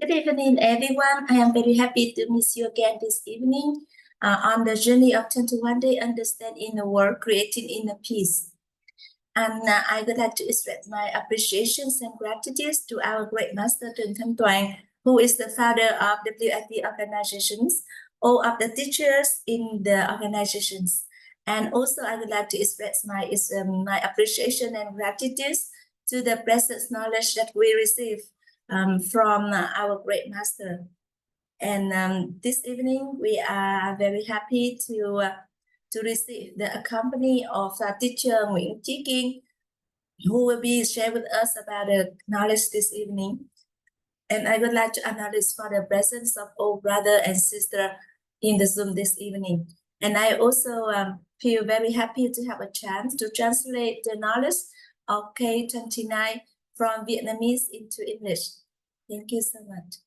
Good evening, everyone. I am very happy to meet you again this evening on the journey of 21 Day Understanding the World, Creating Inner Peace. And I would like to express my appreciations and gratitude to our great master THÄU, who is the founder of WIT organizations, all of the teachers in the organizations. And also I would like to express my appreciation and gratitude to the precious knowledge that we receive from our great master. And this evening we are very happy to receive the company of teacher HIÄU King, who will be sharing with us about the knowledge this evening. And I would like to acknowledge for the presence of all brother and sister in the Zoom this evening. And I also feel very happy to have a chance to translate the knowledge of KHÄU from Vietnamese into English. Thank you so much.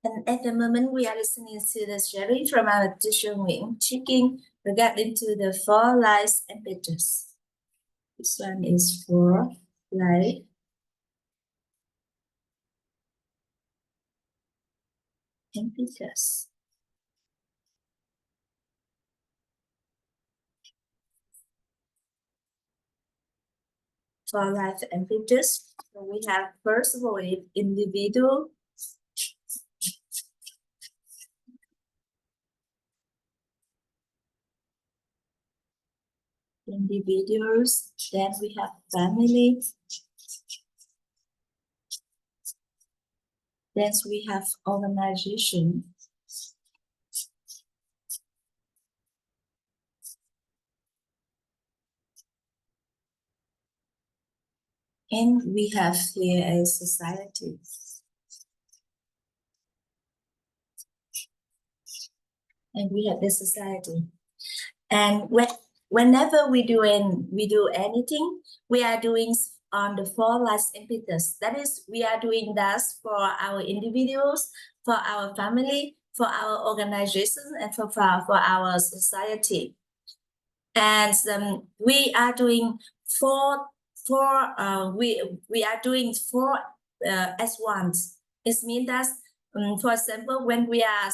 And at the moment, we are listening to the sharing from our teacher HIÄU King regarding to the 4 lives and pictures. This one is 4 life and pictures. For life and pictures, so we have first of all individual, individuals, then we have family, then we have organization, and we have here a society. And we have the society. And whenever we do anything, we are doing on the 4 lives impetus. That is, we are doing that for our individuals, for our family, for our organization, and for our society. And we are doing we are doing 4 as ones. It means that, for example, when we are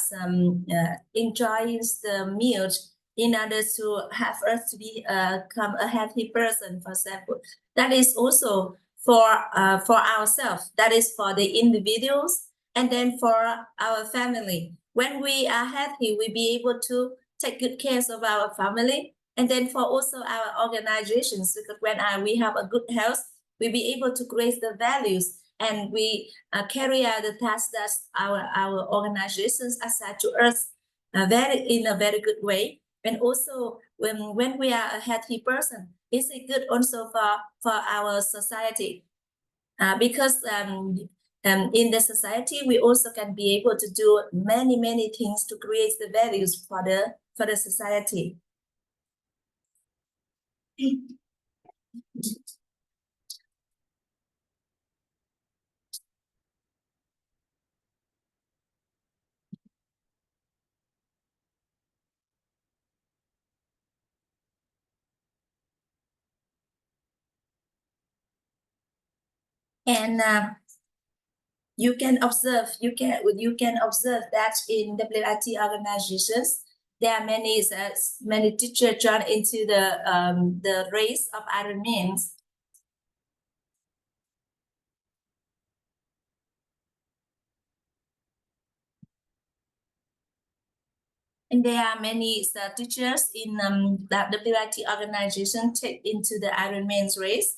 enjoying the meal, in order to have us to become a healthy person, for example, that is also for ourselves. That is for the individuals, and then for our family. When we are healthy, we be able to take good care of our family. And then for also our organizations, because when we have a good health, we be able to create the values, and we carry out the tasks that our organizations assign to us in a very good way. And also when we are a healthy person, it's good also for our society, because in the society we also can be able to do many things to create the values for the society. And you can observe that in WIT organizations, there are many teachers join into the race of Ironman. And there are many teachers in that WIT organization take into the Ironman race.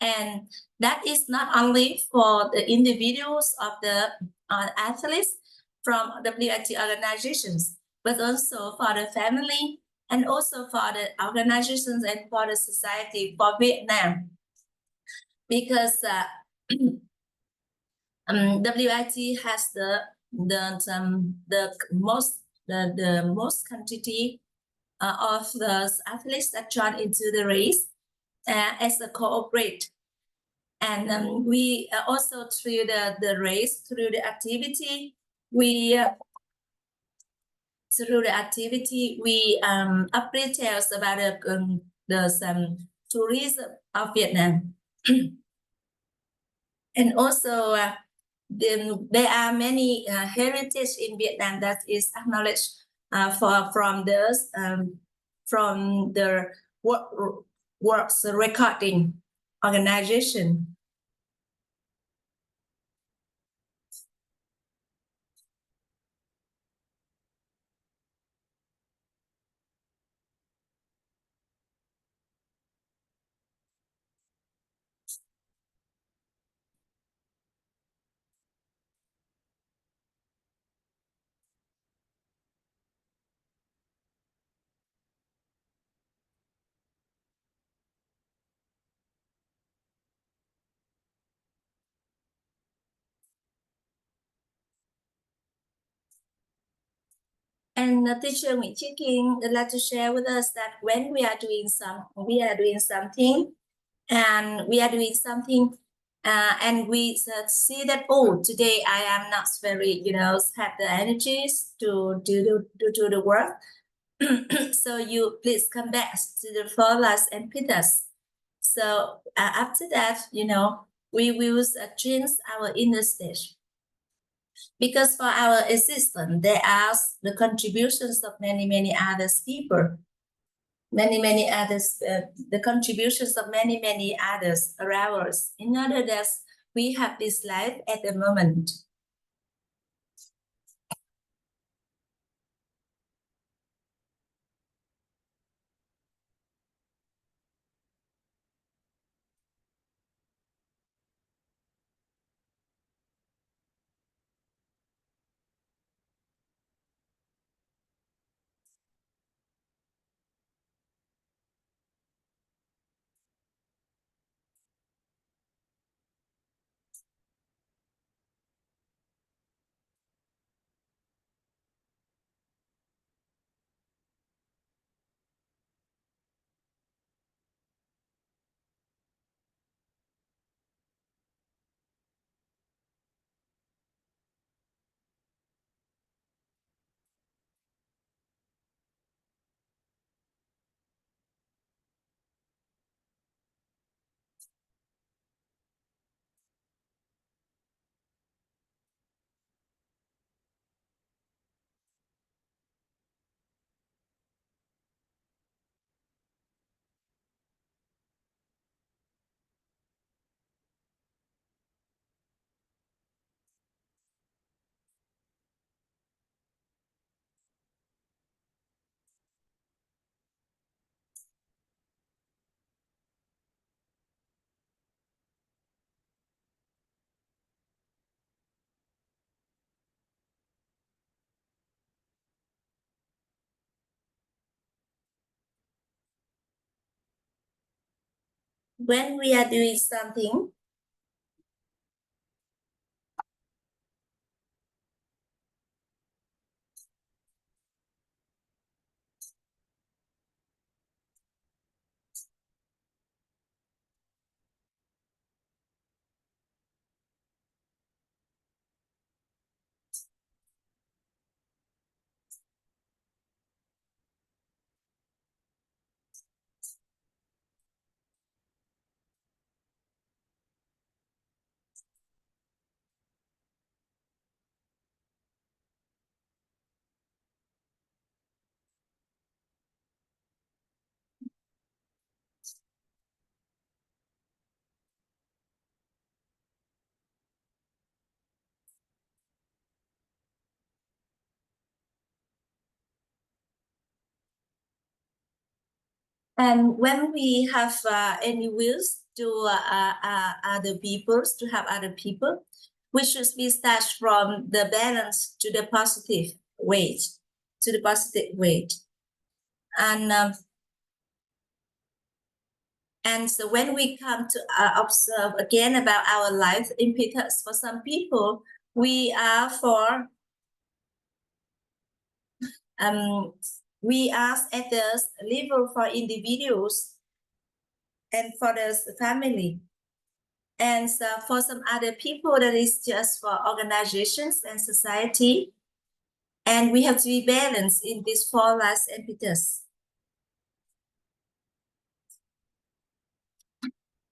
And that is not only for the individuals of the athletes from WIT organizations, but also for the family and also for the organizations and for the society for Vietnam. Because WIT has the most quantity of the athletes that join into the race as a cooperate. And we also through the race, through the activity, we up details about the tourism of Vietnam. And also there are many heritage in Vietnam that is acknowledged from the works recording organization. And teacher Nguyễn Chí Kiên would like to share with us that when we are doing something, and we see that, oh, today I am not very, have the energies to do the work. So you please come back to the forest and pick us. So after that, we will change our inner stage. Because for our existence, there are the contributions of many others people, many others, the contributions of many others around us. In order that we have this life at the moment. When we are doing something, and when we have any wills to other peoples, to have other people, we should be start from the balance to the positive ways. to the positive way. And so when we come to observe again about our life impetus, for some people, we are for we are at the level for individuals and for the family. And so for some other people, that is just for organizations and society. And we have to be balanced in this four life impetus.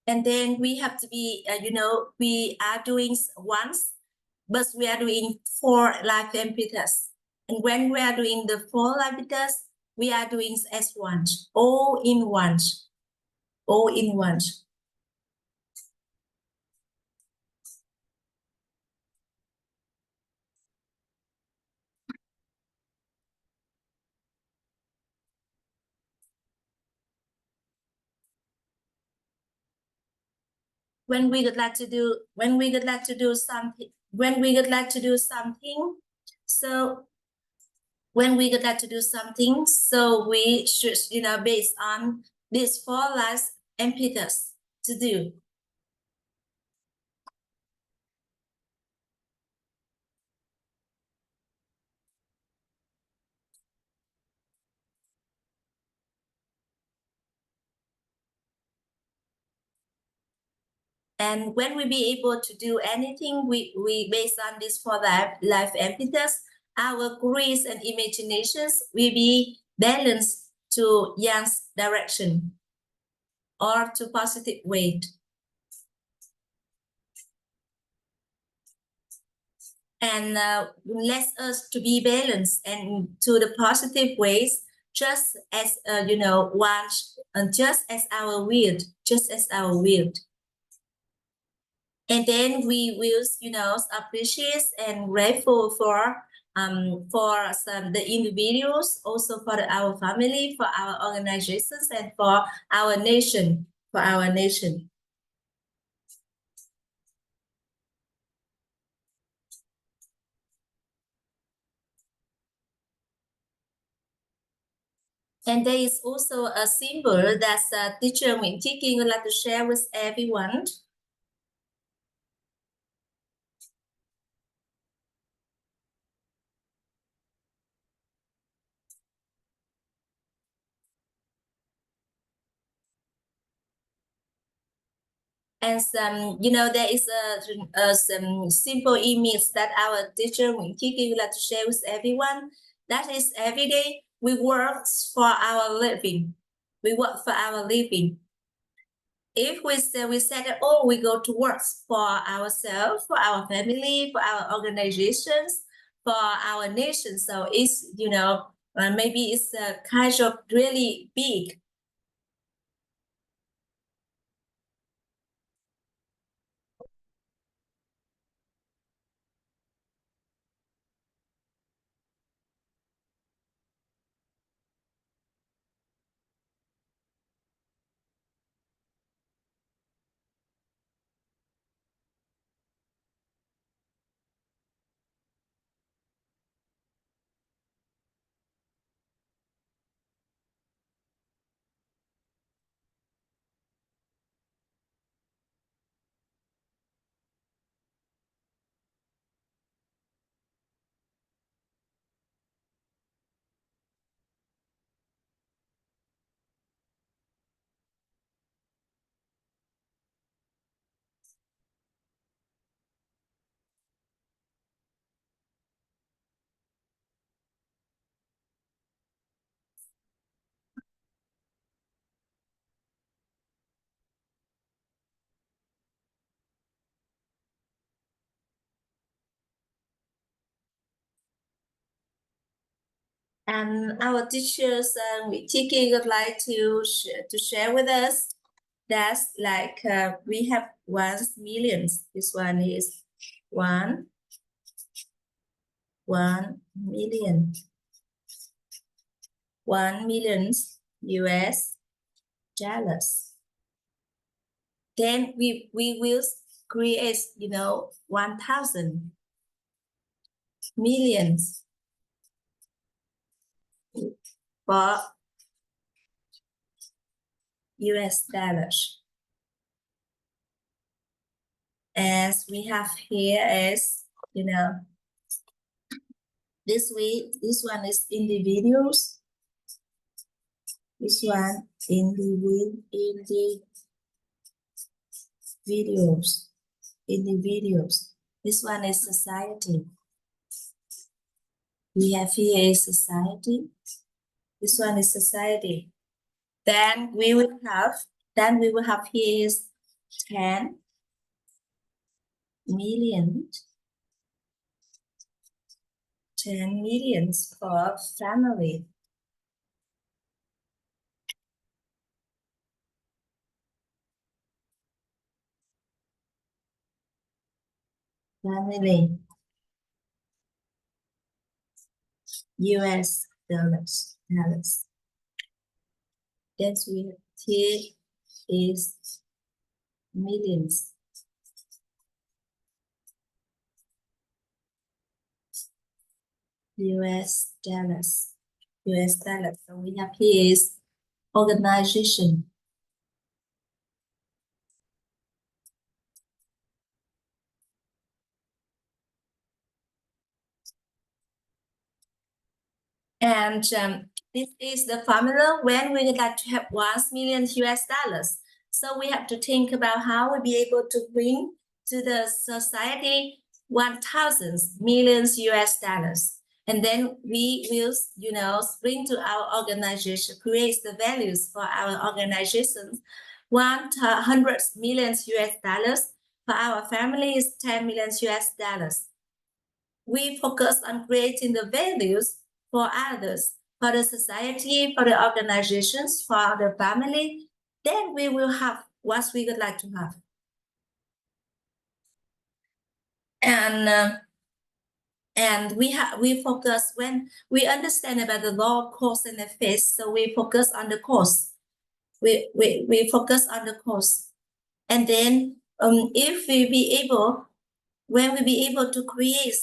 And then we have to be, we are doing once, but we are doing four life impetus. And when we are doing the four life impetus, we are doing as one, all in one, all in one. When we would like to do something, so when we would like to do something, so we should, based on these four life impetus to do. And when we be able to do anything, we based on this four life impetus, our grace and imaginations will be balanced to Yang's direction or to positive weight. And let us to be balanced and to the positive ways, just as one, just as our will, And then we will, appreciate and grateful for the individuals, also for our family, for our organizations, and for our nation, And there is also a symbol that teacher Nguyễn Chí Kiên would like to share with everyone. And there is some simple image that our teacher Nguyễn Chí Kiên would like to share with everyone. That is, every day we work for our living. If we say that, oh, we go to work for ourselves, for our family, for our organizations, for our nation. So it's, maybe it's kind of really big. And our teachers, Nguyễn Chí Kiên would like to share with us. That's like we have 1 million. This one is 1 million. 1 million US dollars. Then we will create, 1,000 millions. for US dollars. As we have here is, this one is individuals. This one individuals. This one is society. We have here is society. This one is society. Then we will have here is 10 million. 10 millions for family. Family. US dollars. That's we here is millions. US dollars. So we have here is organization. And this is the formula when we would like to have 1 million US dollars. So we have to think about how we'll be able to bring to the society 1,000 millions US dollars. And then we will, bring to our organization, create the values for our organizations, 100 million US dollars. For our family is 10 million US dollars. We focus on creating the values for others, for the society, for the organizations, for the family. Then we will have what we would like to have. And we focus when we understand about the law of cause and effect. So we focus on the cause. We focus on the cause, and then if we be able, when we be able to create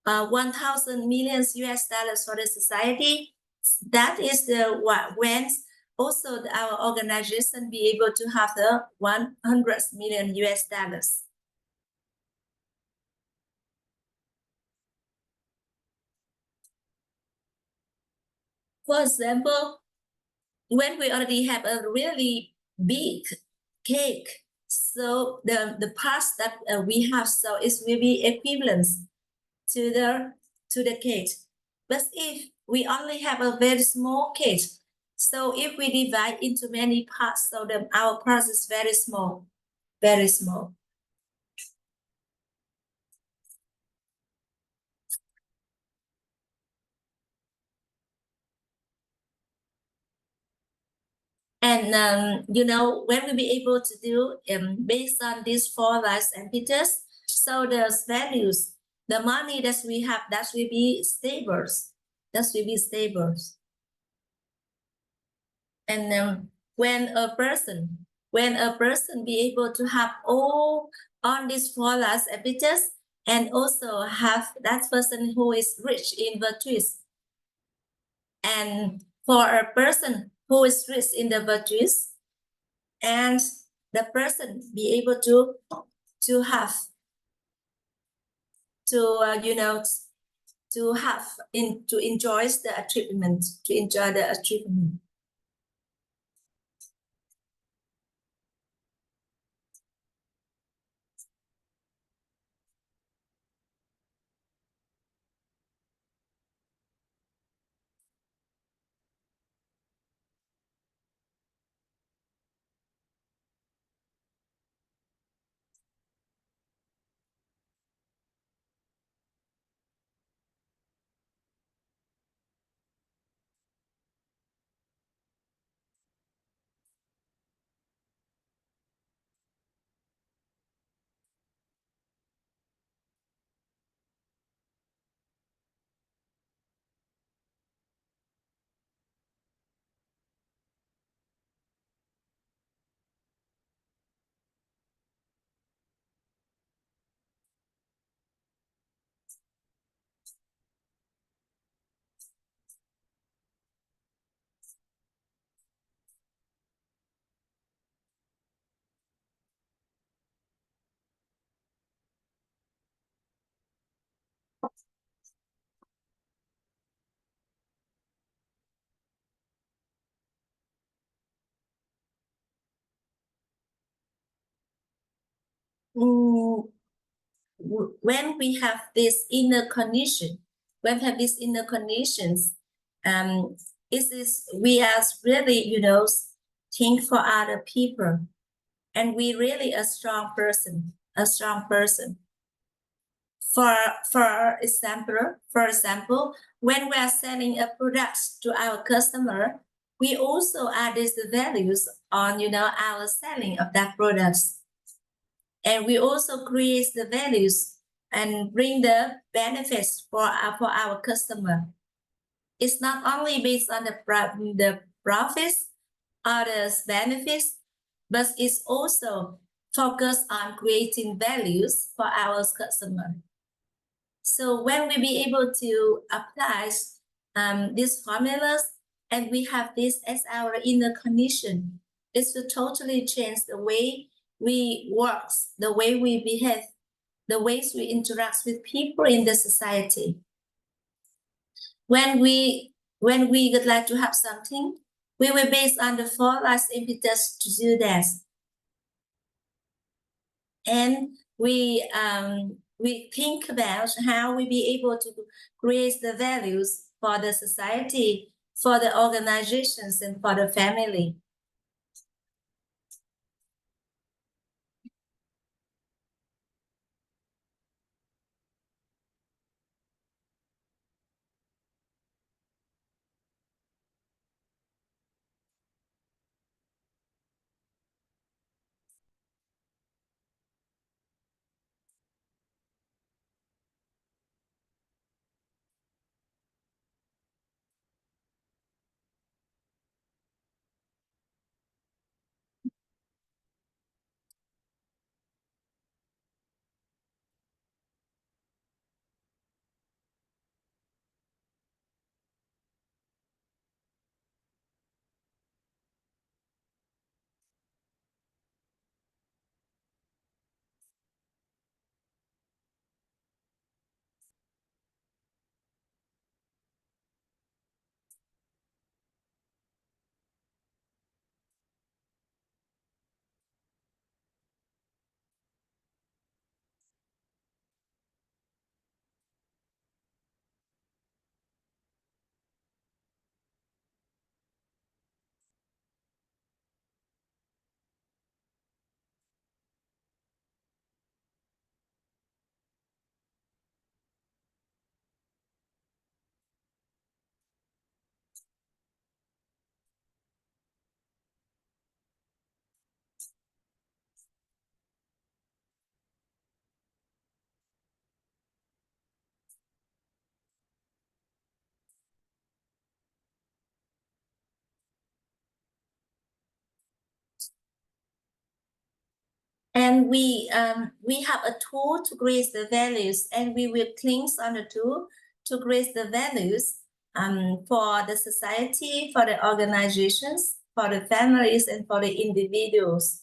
1,000 million US dollars for the society, that is the when also our organization be able to have the 100 million US dollars. For example, when we already have a really big cake, so the parts that we have, so it will be equivalent to the cake. But if we only have a very small cake, so if we divide into many parts, so our parts is very small, very small. And when we be able to do based on these 4 lives and Peters, so the values, the money that we have, that will be stable. That will be stable. And when a person be able to have all on these 4 lives and Peters, and also have that person who is rich in virtues, and for a person who is rich in the virtues, and the person be able to have to enjoy the achievement, when we have this inner condition, when we have these inner conditions, we are really, think for other people, and we really a strong person. For example, when we are selling a product to our customer, we also add the values on, our selling of that products. And we also create the values and bring the benefits for our customer. It's not only based on the profits or the benefits, but it's also focused on creating values for our customer. So when we be able to apply these formulas, and we have this as our inner condition, it will totally change the way we work, the way we behave, the ways we interact with people in the society. When we would like to have something, we will base on the 4 last impetus to do that. And we think about how we be able to create the values for the society, for the organizations, and for the family. And we have a tool to create the values, and we will click on the tool to create the values for the society, for the organizations, for the families, and for the individuals.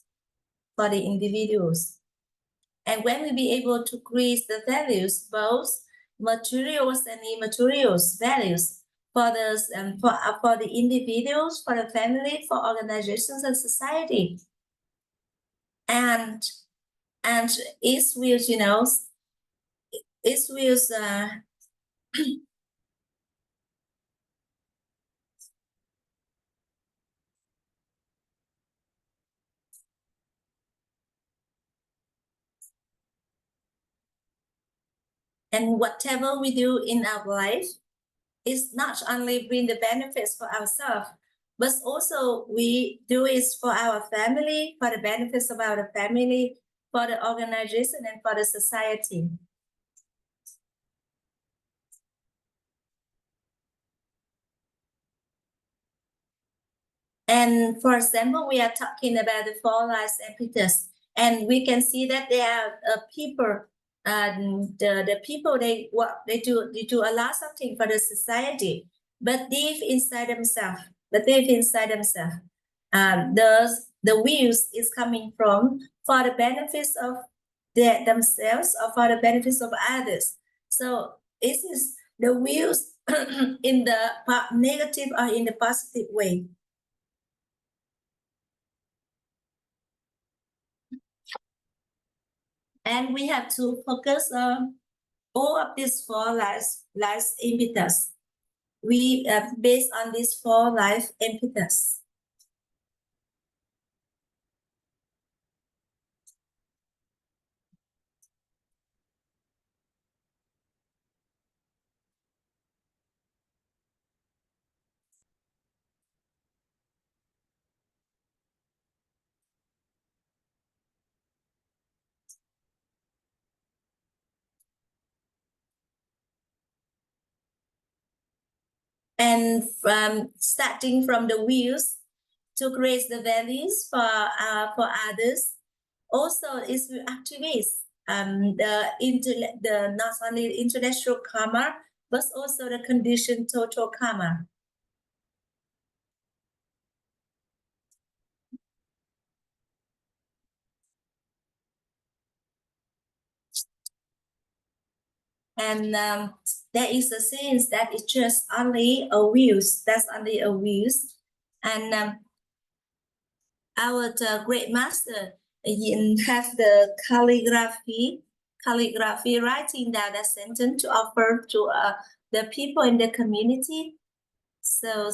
And when we be able to create the values, both materials and immaterials values for the individuals, for the family, for organizations and society, and it will, it will and whatever we do in our life is not only bring the benefits for ourselves, but also we do it for our family, for the benefits of our family, for the organization, and for the society. And for example, we are talking about the 4 lives epithets, and we can see that there are people, the people they do a lot of things for the society, but deep inside themselves, the wills is coming from for the benefits of themselves or for the benefits of others. So this is the wills in the negative or in the positive way. And we have to focus on all of these four life impetus. We based on these four life impetus. And starting from the views to create the values for others. Also, it will activate the not only intellectual karma, but also the conditioned total karma. And there is a sense that it's just only a views. That's only a views. And our great master have the calligraphy writing down that sentence to offer to the people in the community. So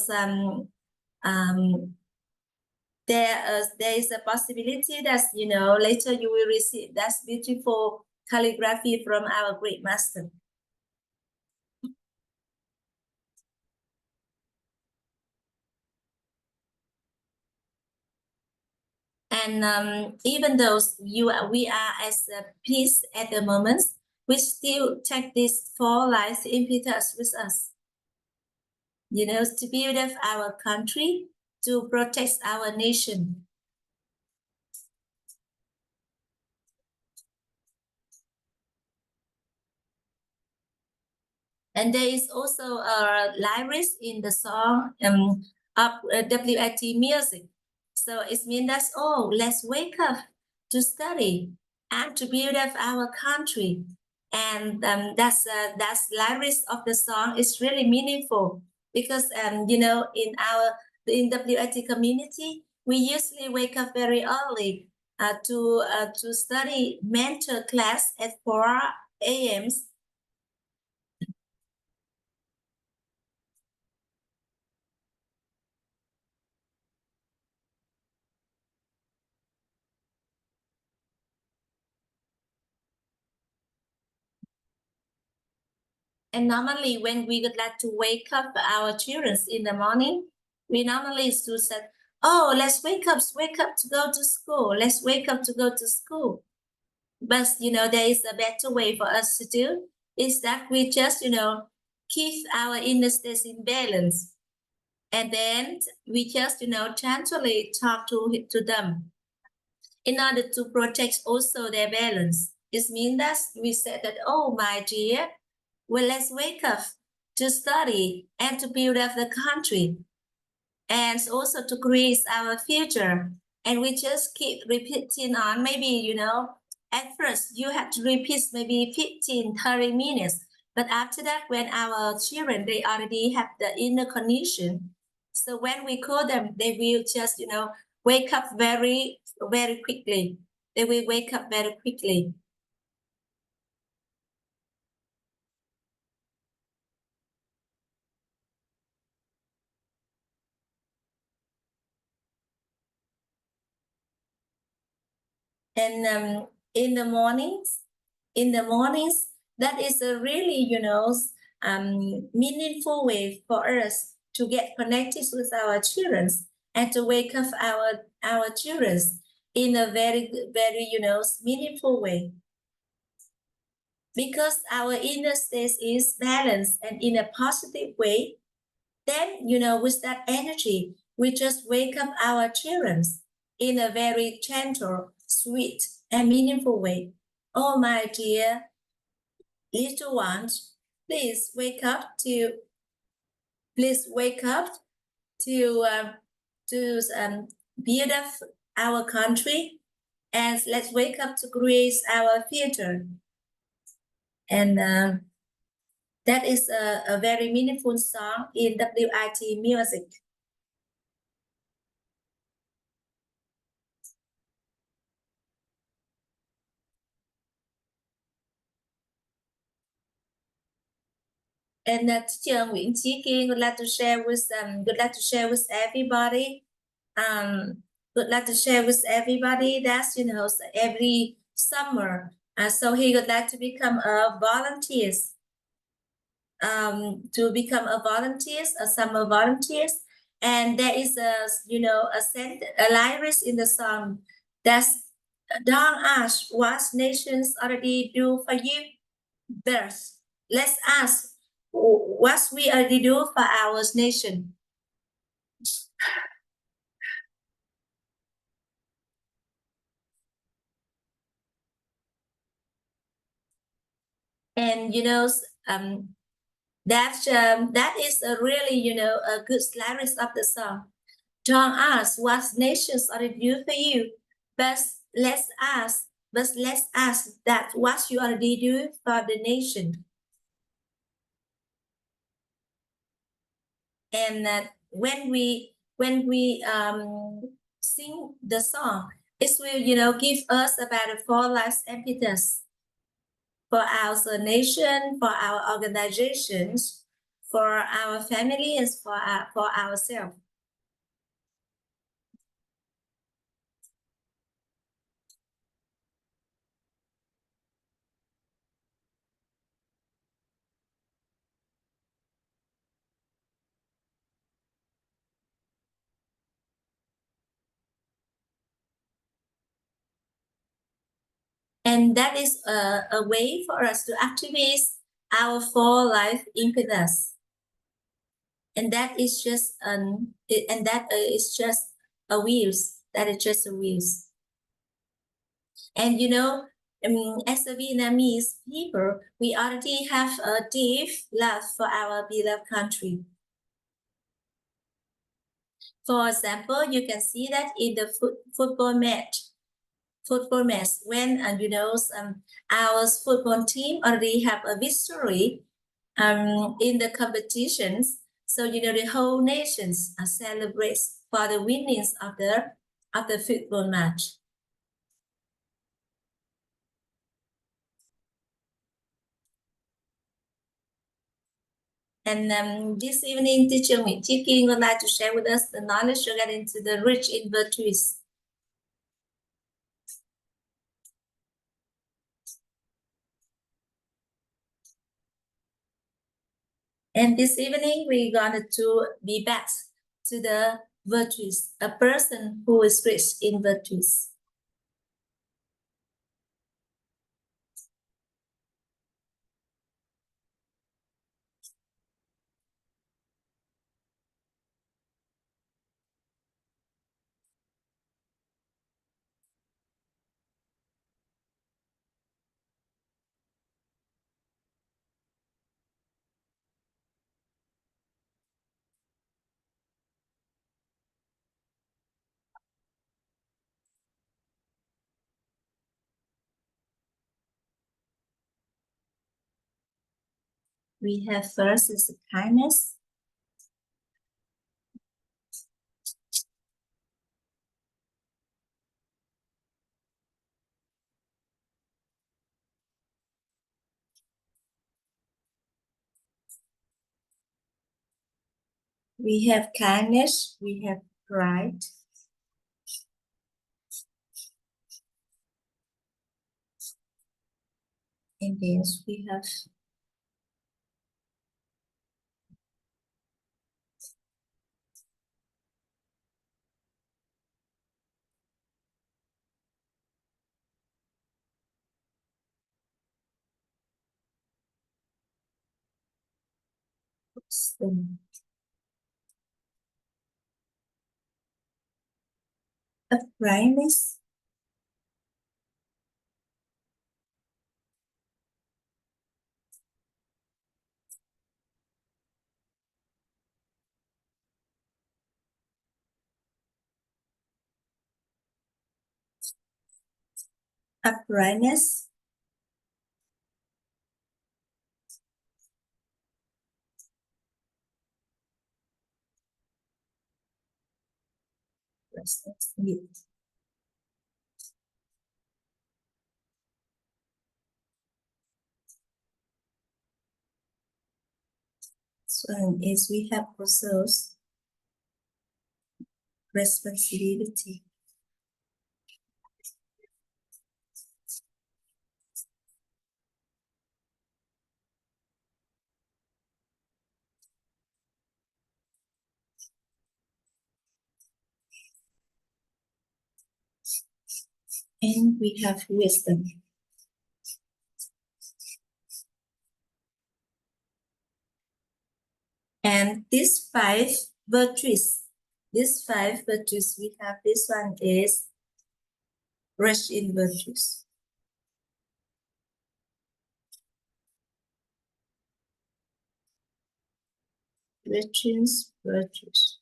there is a possibility that later you will receive that beautiful calligraphy from our great master. And even though we are as a peace at the moment, we still take these four life impetus with us. To build up our country, to protect our nation. And there is also a lyrics in the song of WIT music. So it means that, let's wake up to study and to build up our country. And that's lyrics of the song is really meaningful because in WIT community, we usually wake up very early to study mentor class at 4 a.m. And normally when we would like to wake up our children in the morning, we normally to say, let's wake up to go to school. Let's wake up to go to school. But, there is a better way for us to do is that we just, keep our inner state in balance. And then we just, gently talk to them in order to protect also their balance. It means that we said that, my dear, well, let's wake up to study and to build up the country and also to create our future. And we just keep repeating on, maybe, at first you have to repeat maybe 15, 30 minutes. But after that, when our children, they already have the inner condition. So when we call them, they will just, wake up very, very quickly. They will wake up very quickly. And in the mornings, that is a really, meaningful way for us to get connected with our children and to wake up our children in a very, very, meaningful way. Because our inner state is balanced and in a positive way, then, with that energy, we just wake up our children in a very gentle, sweet, and meaningful way. Oh, my dear little ones, please wake up to build up our country, and let's wake up to create our future. And that is a very meaningful song in WIT music. And teacher Nguyễn Chí Kiên would like to share with everybody. Would like to share with everybody that every summer. So he would like to become a volunteer. A summer volunteers, and there is a lyrics in the song that's don't ask what nations already do for you. First, let's ask what we already do for our nation. And that is a really a good lyrics of the song. Don't ask what nations already do for you, but let's ask that what you already do for the nation. And when we sing the song, it will give us about 4 lives impetus for our nation, for our organizations, for our family, and for ourselves. And that is a way for us to activate our 4 life impetus. And that is just is just a wheels. That is just a wheels. And as a Vietnamese people, we already have a deep love for our beloved country. For example, you can see that in the football match when our football team already have a victory in the competitions. So the whole nations celebrates for the winnings of the football match. And this evening, teacher Nguyễn Chí Kiên would like to share with us the knowledge regarding to the rich in virtues. And this evening, we're going to be back to the virtues, a person who is rich in virtues. We have first is kindness. We have kindness, we have pride. And then we have uprightness. Uprightness. So is we have also responsibility. And we have wisdom. And these five virtues, we have this one is rich in virtues. Rich in virtues.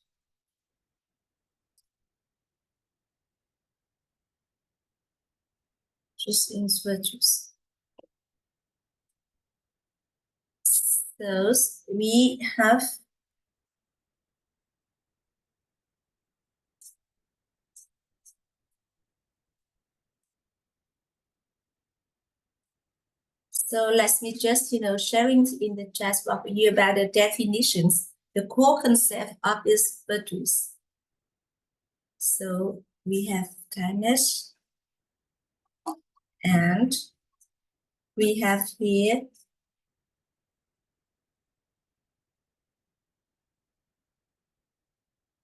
Rich in virtues. So we have so let me just sharing in the chat box with you about the definitions, the core concept of these virtues. So we have kindness, and we have here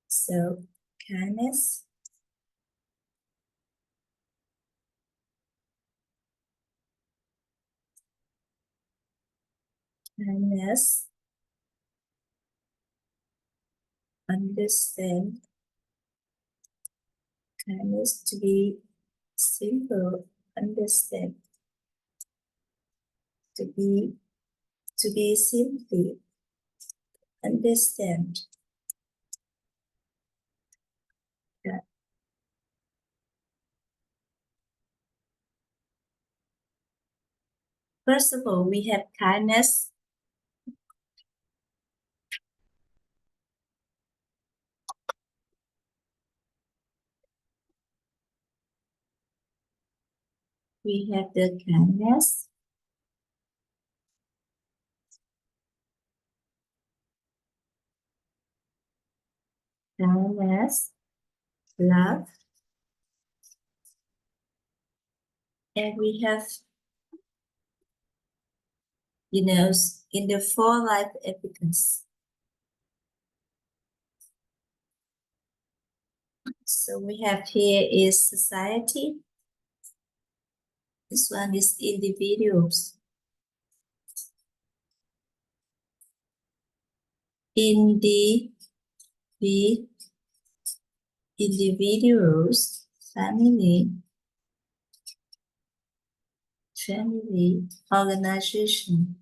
so kindness, understand, kindness to be simple, understand, to be simply understand. Yeah. First of all, we have kindness. We have the kindness. Kindness, love, and we have, in the four life evidence. So we have here is society. This one is individuals. Individuals, family, organization,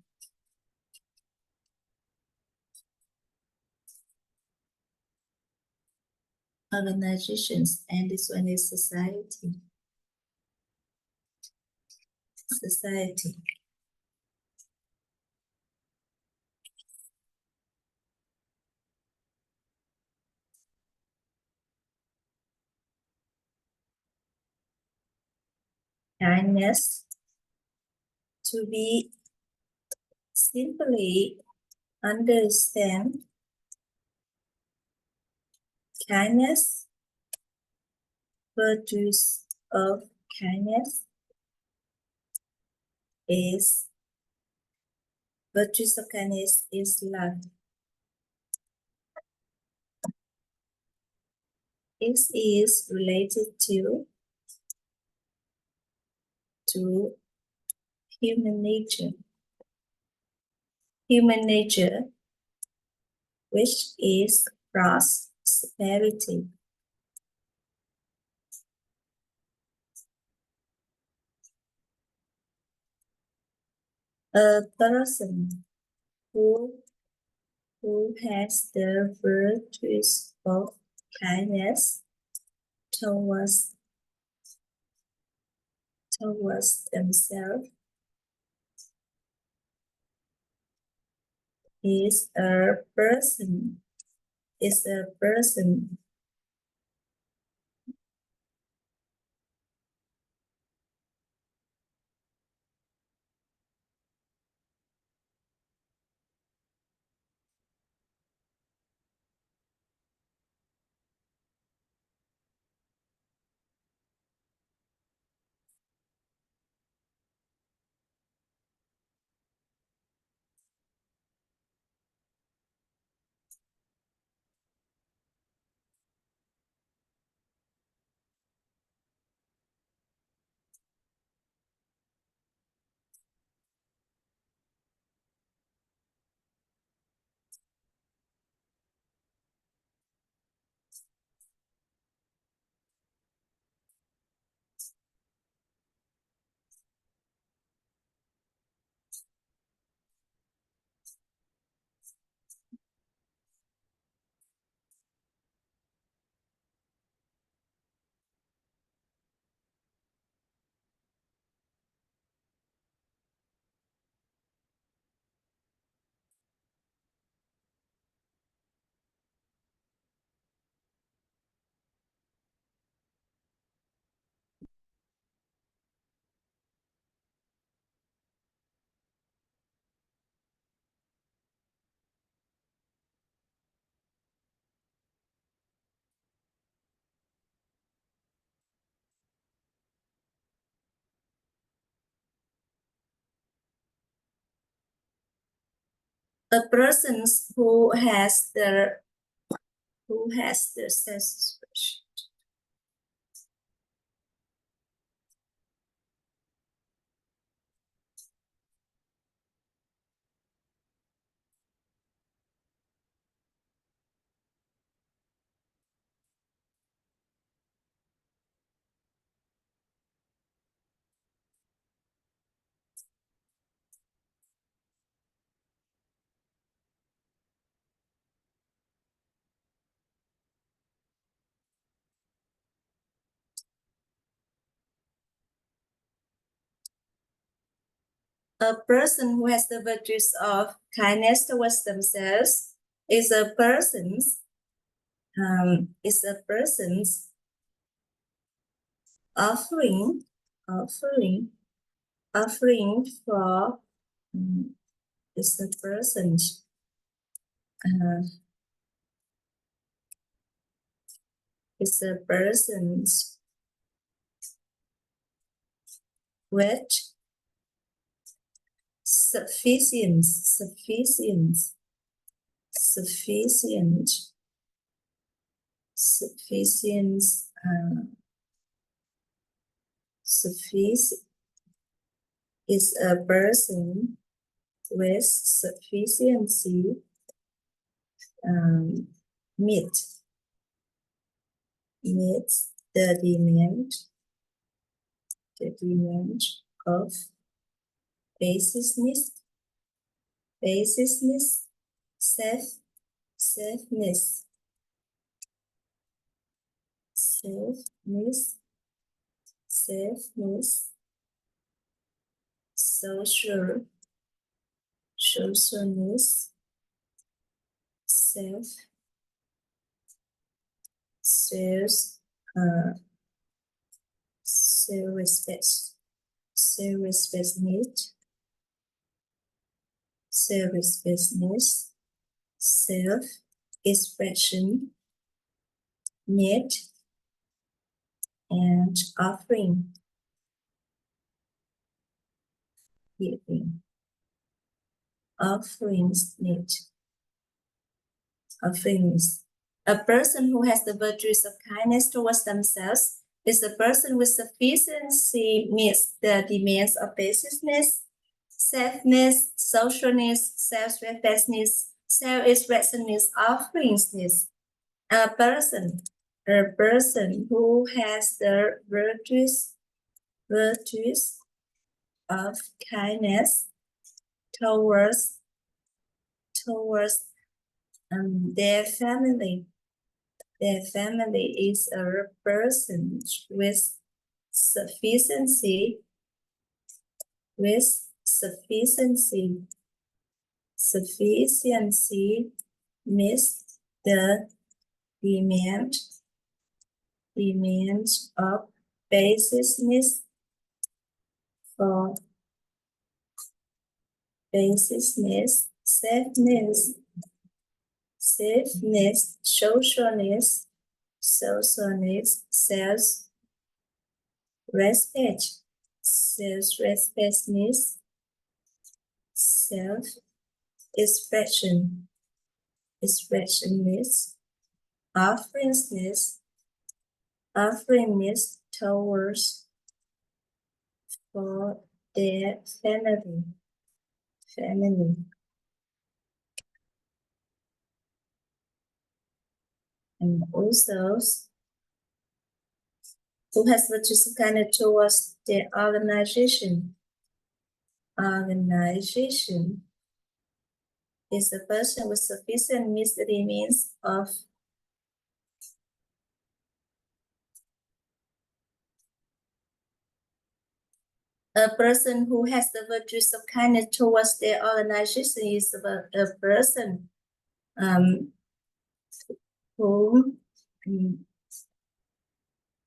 organizations, and this one is society. Society. Kindness, to be simply understand. Kindness, virtues of kindness is love. This is related to human nature. Human nature, which is prosperity. A person who has the virtues of kindness towards themselves is a person A person who has the sense expression. A person who has the virtues of kindness towards themselves is a person's offering for is a person is a person's with sufficient is a person with sufficiency meets the demand of basic needs, safeness, social needs, self-respect needs, self-expression need, and offerings need. A person who has the virtues of kindness towards themselves is a person with sufficiency meets the demands of basicness, safeness, social needs, self-respect needs, self-expression needs, offerings needs. A person who has the virtues of kindness towards their family. Their family is a person with sufficiency meets the demand of basic needs for safeness, social needs, self-respect needs, self-expression needs, offerings needs towards for their family. And also who has virtues of kindness towards their organization. Organization is a person with sufficient means the demands of a person who has the virtues of kindness towards their organization is a person whom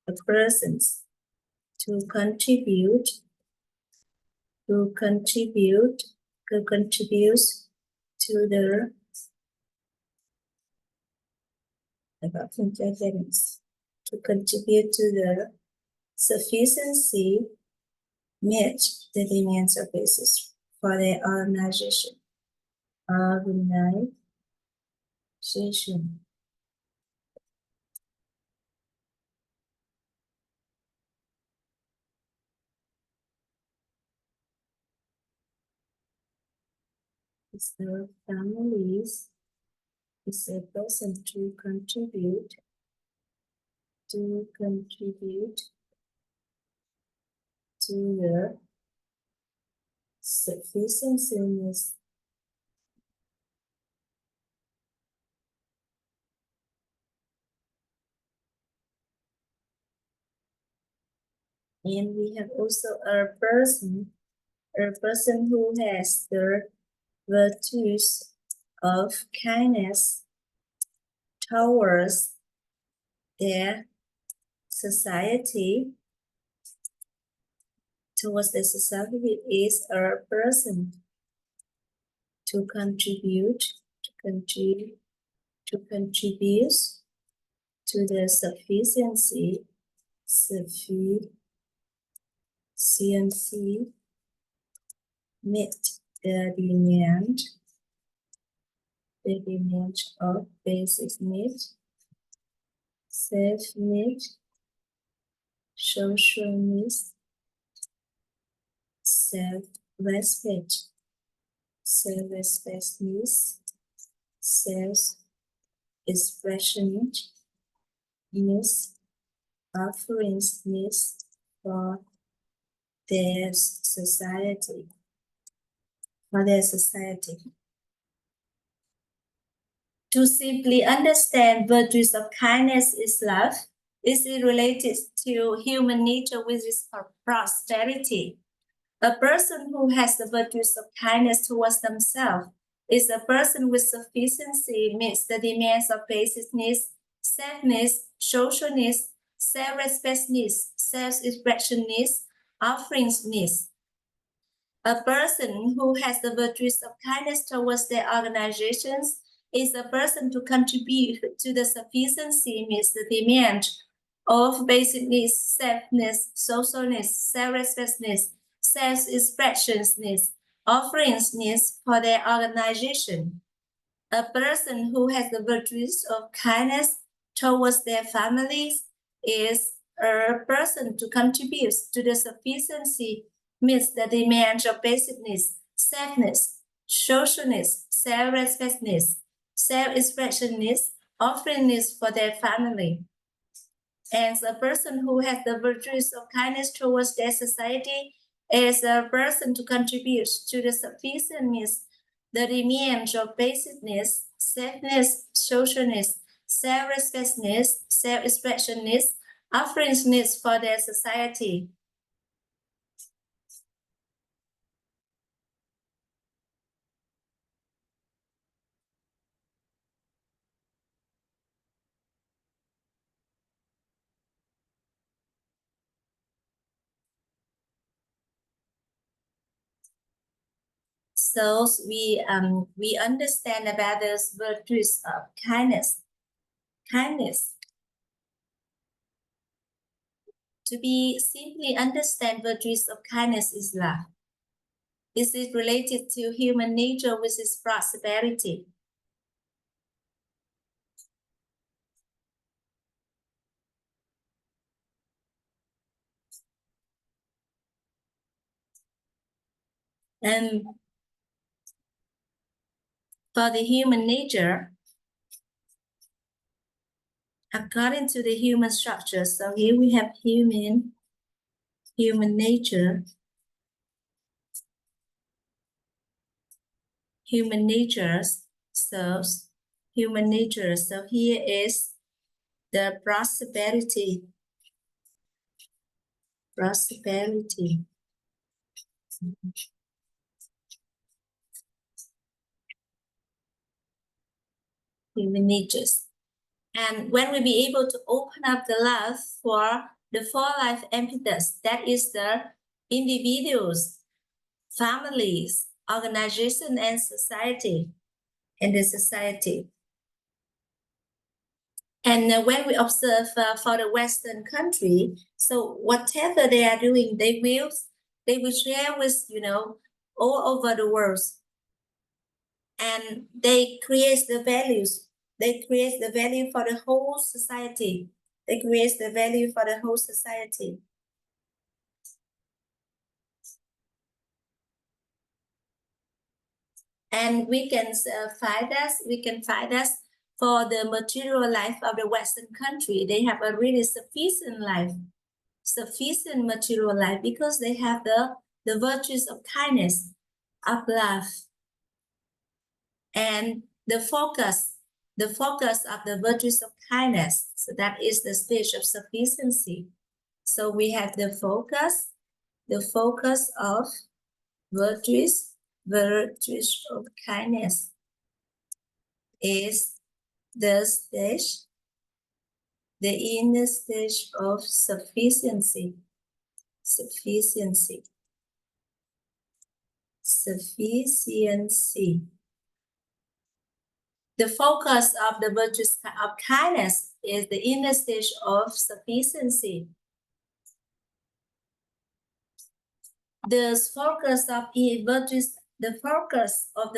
a persons to contribute to contribute to the sufficiency meet the demands of basis for their organization. organization. Is the families is a person to contribute to the sufficiency. And we have also a person who has the virtues of kindness towards their society. Towards the society is a person to contribute to the sufficiency meet the demand of basic needs, self-need, social needs, self-respect needs, self-expression needs, offerings needs for their society. To simply understand virtues of kindness is love. Is it related to human nature with its prosperity? A person who has the virtues of kindness towards themselves is a person with sufficiency, meets the demands of basic needs, self-needs, social needs, self-respect needs, self-expression needs, offerings needs. A person who has the virtues of kindness towards their organizations is a person to contribute to the sufficiency meets the demand of basic needs, self-needs, social needs, self-respect needs, self-expression needs, offerings needs for their organization. A person who has the virtues of kindness towards their families is a person to contribute to the sufficiency meets the demands of basic needs, self-needs, social needs, self-respect needs, self-expression needs, offering needs for their family. And a person who has the virtues of kindness towards their society is a person to contribute to the sufficient needs, the demands of basic needs, self-needs, social needs, self-respect needs, self-expression needs, offerings needs for their society. So we understand about those virtues of kindness. To be simply understand virtues of kindness is love. Is it related to human nature with its prosperity? And for the human nature, according to the human structure, so here we have human nature, so human nature. So here is the prosperity. Human natures. And when we be able to open up the love for the four life entities, that is the individuals, families, organization, and society, and the society. And when we observe for the Western country, so whatever they are doing, they will share with all over the world. and they create the values. They create the value for the whole society. They create the value for the whole society. And we can find us for the material life of the Western country. They have a really sufficient life, sufficient material life, because they have the virtues of kindness, of love, and the focus of the virtues of kindness. So that is the stage of sufficiency. So we have the focus of virtues of kindness is the stage, the inner stage of sufficiency. Sufficiency. The focus of the virtues of kindness is the inner stage of sufficiency. The focus of the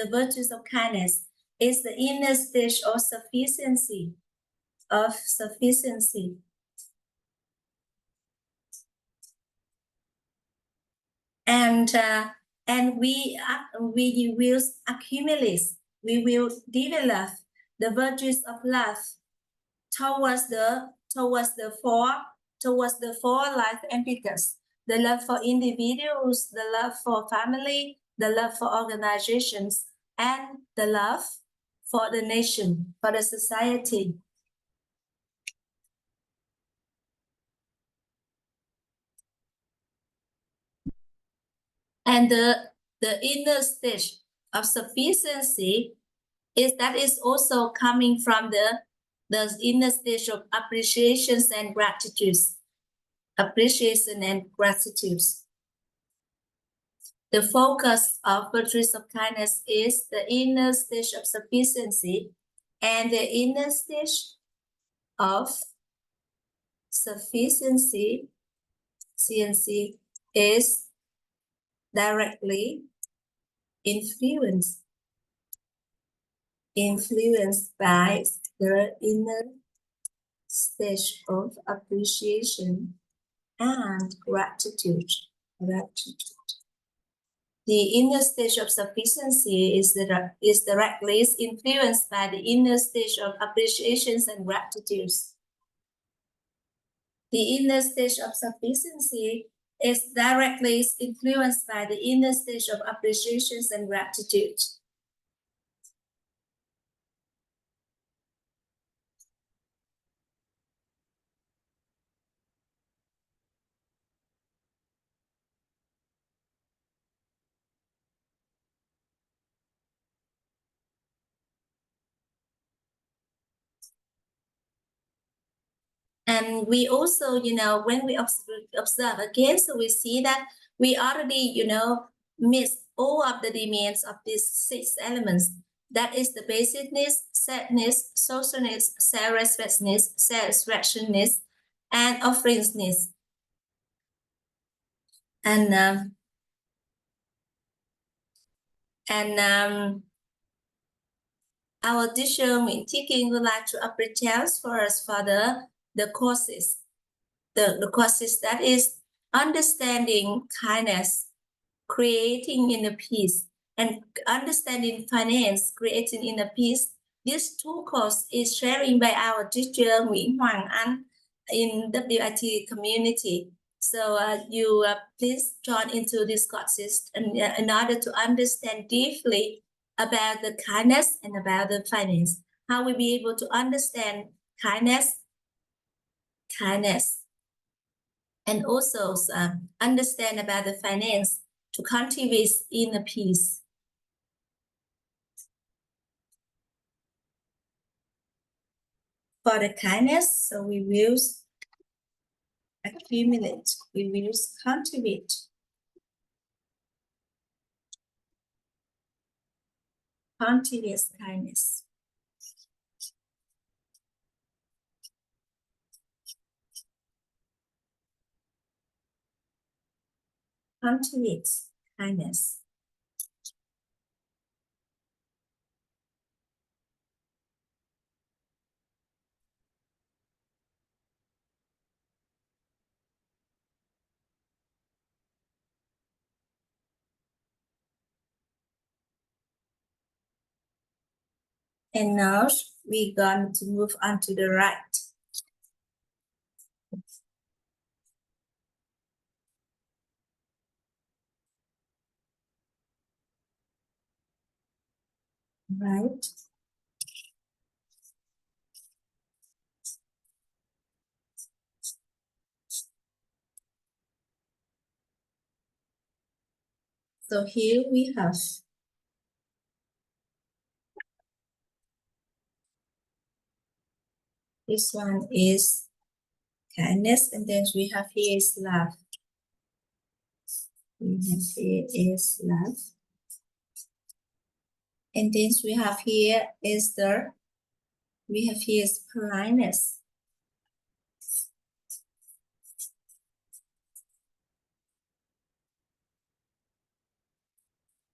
virtues of kindness is the inner stage of sufficiency. And we will accumulate, we will develop the virtues of love towards the four life entities: the love for individuals, the love for family, the love for organizations, and the love for the nation, for the society. And the inner stage of sufficiency is also coming from the inner stage of appreciations and gratitudes. Appreciation and gratitude. The focus of virtues of kindness is the inner stage of sufficiency, and the inner stage of sufficiency is directly influenced by the inner stage of appreciation and gratitude. The inner stage of sufficiency is directly influenced by the inner stage of appreciations and gratitudes. The inner stage of sufficiency is directly influenced by the inner stage of appreciations and gratitude. And we also, when we observe again, so we see that we already, miss all of the demands of these 6 elements. That is the basicness, sadness, socialness, self-respectness, self-expressionness, and offeringness. Our teacher Nguyễn Thị Kim would like to appreciate for us for the courses. The courses that is understanding kindness, creating inner peace, and understanding finance, creating inner peace. This 2 course is sharing by our teacher Nguyễn Hoàng Anh in WIT community. So you please join into these courses in order to understand deeply about the kindness and about the finance. How we'll be able to understand kindness, and also understand about the finance to cultivate inner peace. For the kindness, so we will accumulate, we will cultivate. Cultivate kindness. Cultivate kindness. And now we're going to move on to the right. Right. So here we have this one is kindness, and then we have here is love. We have here is love. And then we have here is we have here is politeness.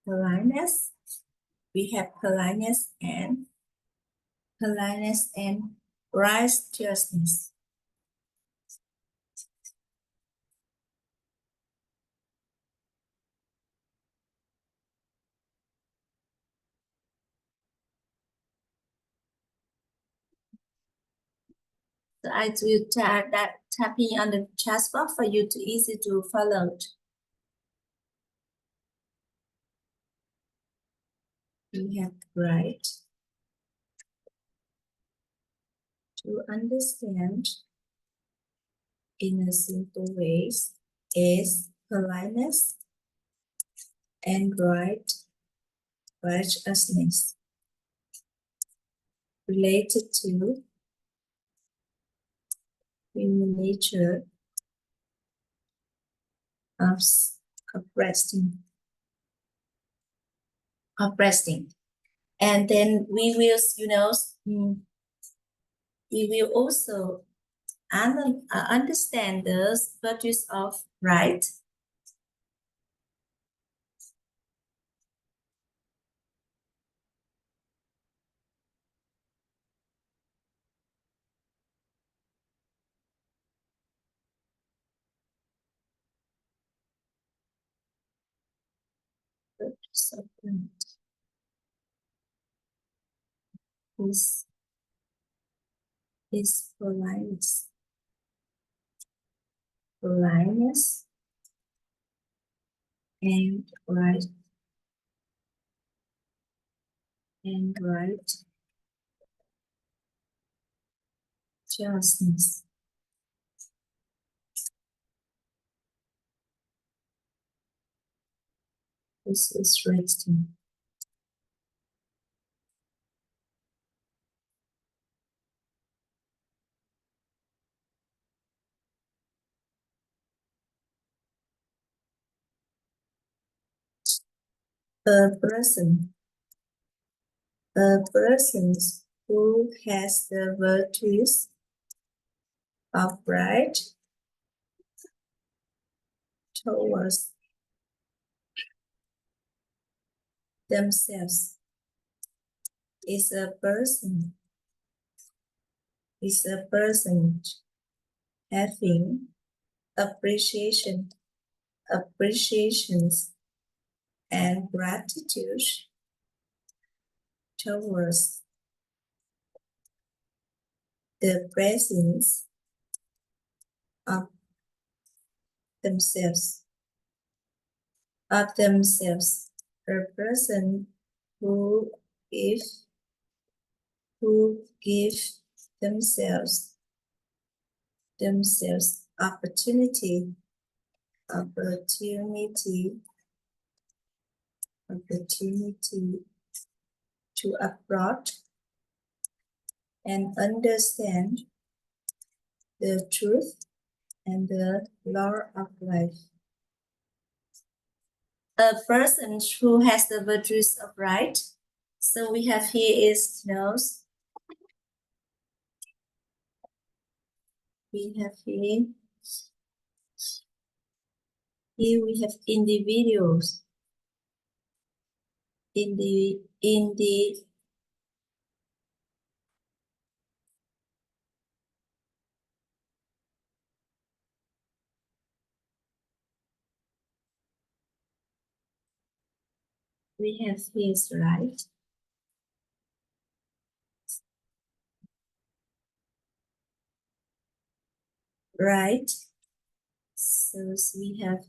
Politeness. We have politeness and righteousness. So I will tapping on the chat box for you to easy to follow. We have right to understand in a simple ways is politeness and righteousness related to human nature of resting. And then we will, we will also understand the virtues of right. Virtues of right is politeness. Politeness and righteousness. This is resting. A person who has the virtues of right towards themselves is a person having appreciations and gratitude towards the presence of themselves. A person who give themselves opportunity to approach and understand the truth and the law of life. A person who has the virtues of right. So we have here is nose. We have here we have individuals. We have his right. right? So we have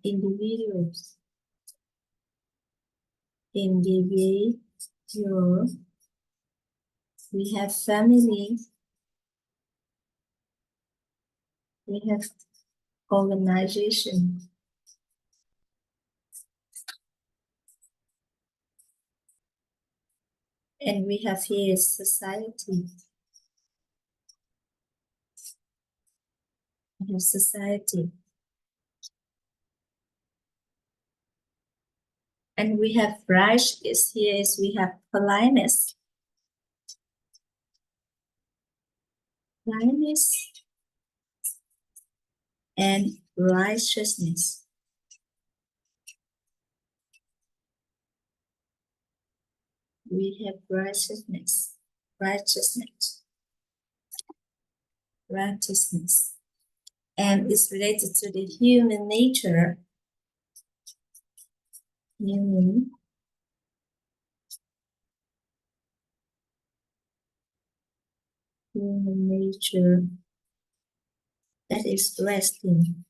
individuals, individual. We have family. We have organization. And we have here society. We have society. And we have Reich is here is we have politeness. Politeness and righteousness. We have righteousness. Righteousness. Righteousness. And it's related to the human nature. Human nature that is resting.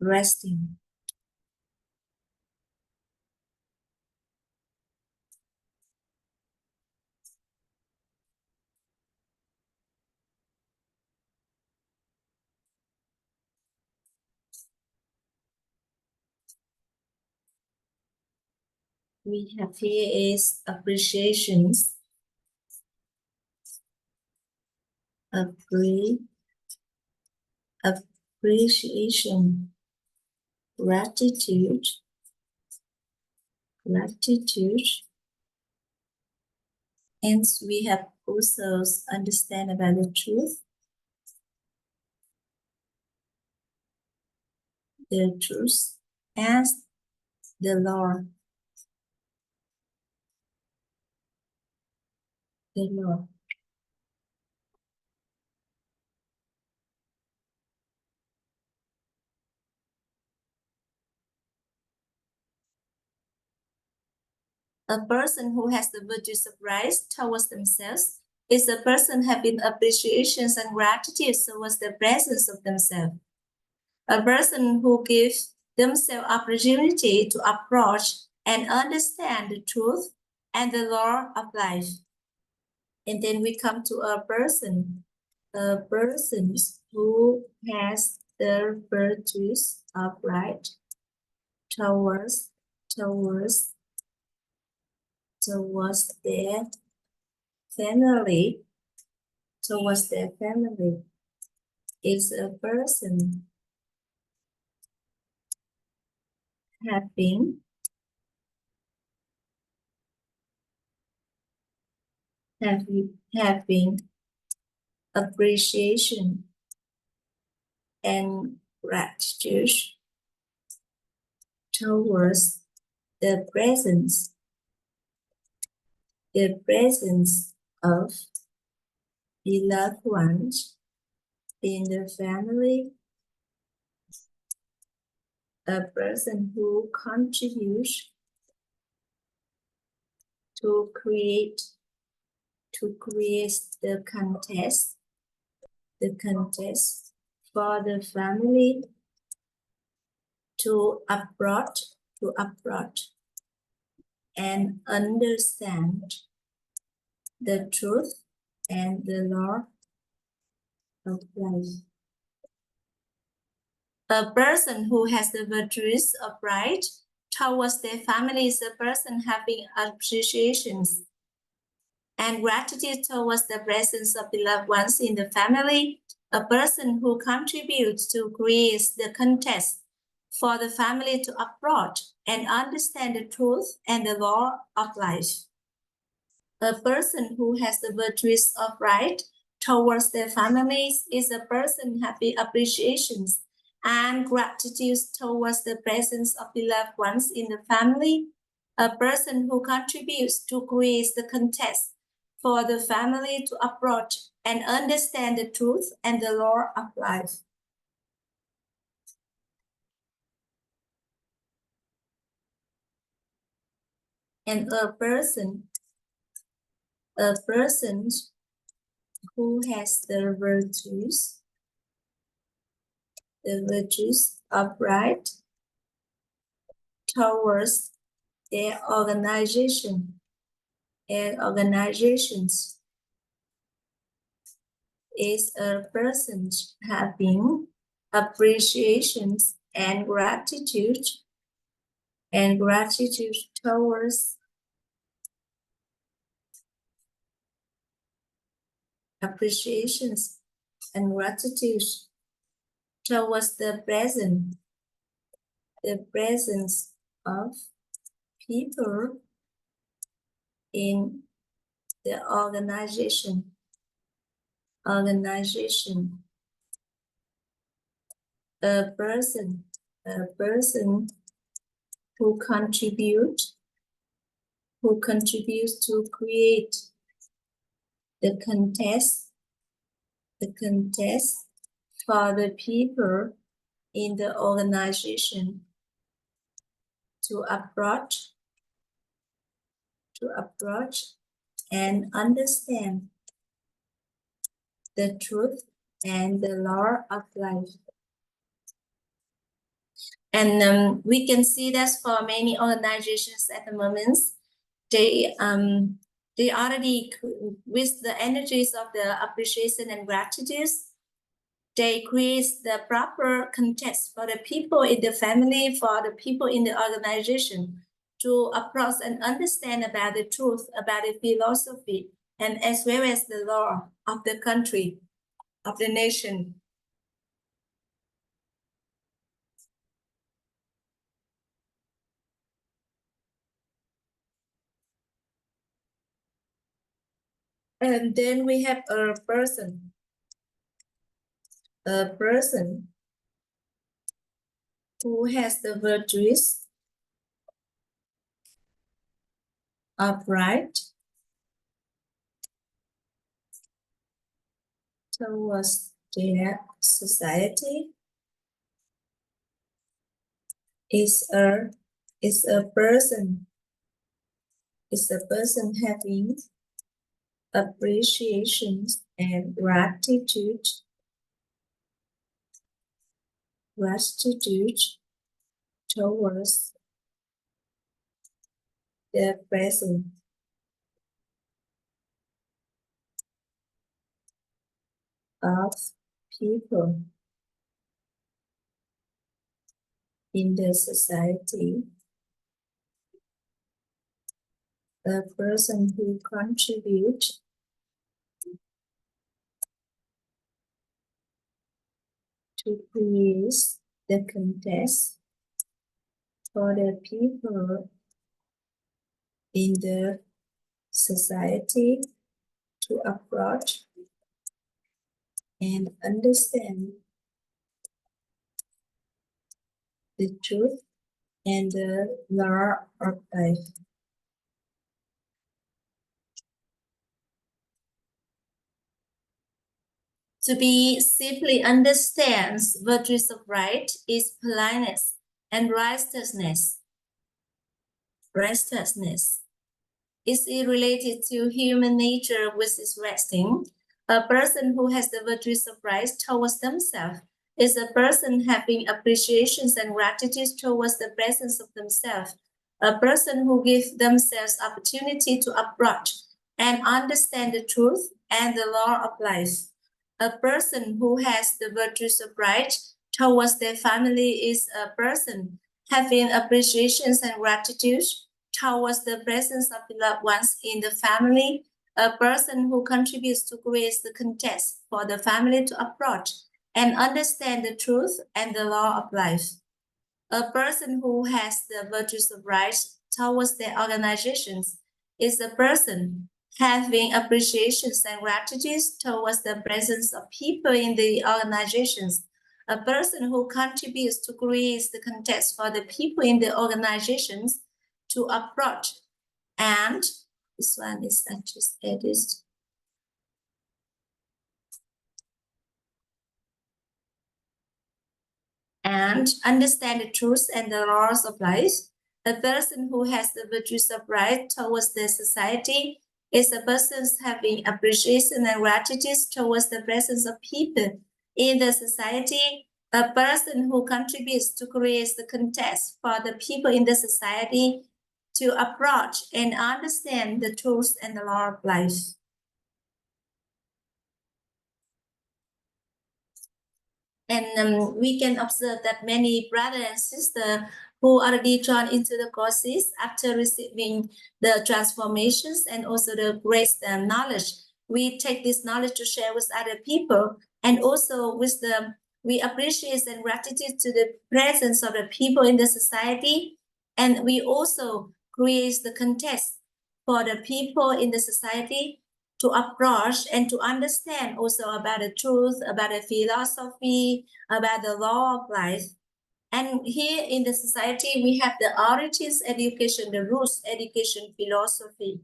Resting. We have here is appreciations. Appreciation. Gratitude. Gratitude. Hence, we have also understand about the truth. The truth as the law. The law. A person who has the virtues of rights towards themselves is a person having appreciations and gratitude towards the presence of themselves. A person who gives themselves opportunity to approach and understand the truth and the law of life. And then we come to a person who has the virtues of right towards their family, is a person having appreciation and gratitude towards the presence of beloved ones in the family, a person who contributes to create the contest for the family to approach and understand the truth and the law of life. A person who has the virtues of right towards their family is a person having appreciations and gratitude towards the presence of beloved ones in the family, a person who contributes to create the context for the family to approach and understand the truth and the law of life. A person who has the virtues of right towards their families is a person having appreciations and gratitude towards the presence of beloved ones in the family, a person who contributes to create the context for the family to approach and understand the truth and the law of life. And a person who has the virtues upright towards their organization and organizations is a person having appreciations and gratitude towards appreciations and gratitude towards the presence of people in the organization. A person who contributes to create the contest for the people in the organization to approach and understand the truth and the law of life. And we can see that for many organizations at the moment, they already, with the energies of the appreciation and gratitude, they create the proper context for the people in the family, for the people in the organization to approach and understand about the truth, about the philosophy, and as well as the law of the country, of the nation. And then we have a person who has the virtues upright towards their society is a person having appreciations and gratitude towards the presence of people in the society. A person who contributes to create the contest for the people in the society to approach and understand the truth and the law of life. To be simply understands virtues of right is politeness and righteousness. Is related to human nature, which is resting. A person who has the virtues of right towards themselves is a person having appreciations and gratitude towards the presence of themselves. A person who gives themselves opportunity to approach and understand the truth and the law of life. A person who has the virtues of right towards their family is a person having appreciations and gratitude towards the presence of the loved ones in the family. A person who contributes to create the context for the family to approach and understand the truth and the law of life. A person who has the virtues of right towards their organizations is a person having appreciations and gratitude towards the presence of people in the organizations. A person who contributes to create the context for the people in the organizations to approach, and this one is I just added. And understand the truth and the laws of life. A person who has the virtues of right towards the society is a person having appreciation and gratitude towards the presence of people in the society. A person who contributes to create the context for the people in the society to approach and understand the truth and the law of life. And we can observe that many brothers and sisters who already drawn into the courses after receiving the transformations and also the grace and knowledge, we take this knowledge to share with other people, and also with we appreciate and gratitude to the presence of the people in the society, and we also create the context for the people in the society to approach and to understand also about the truth, about the philosophy, about the law of life. And here in the society, we have the origins education, the roots education philosophy.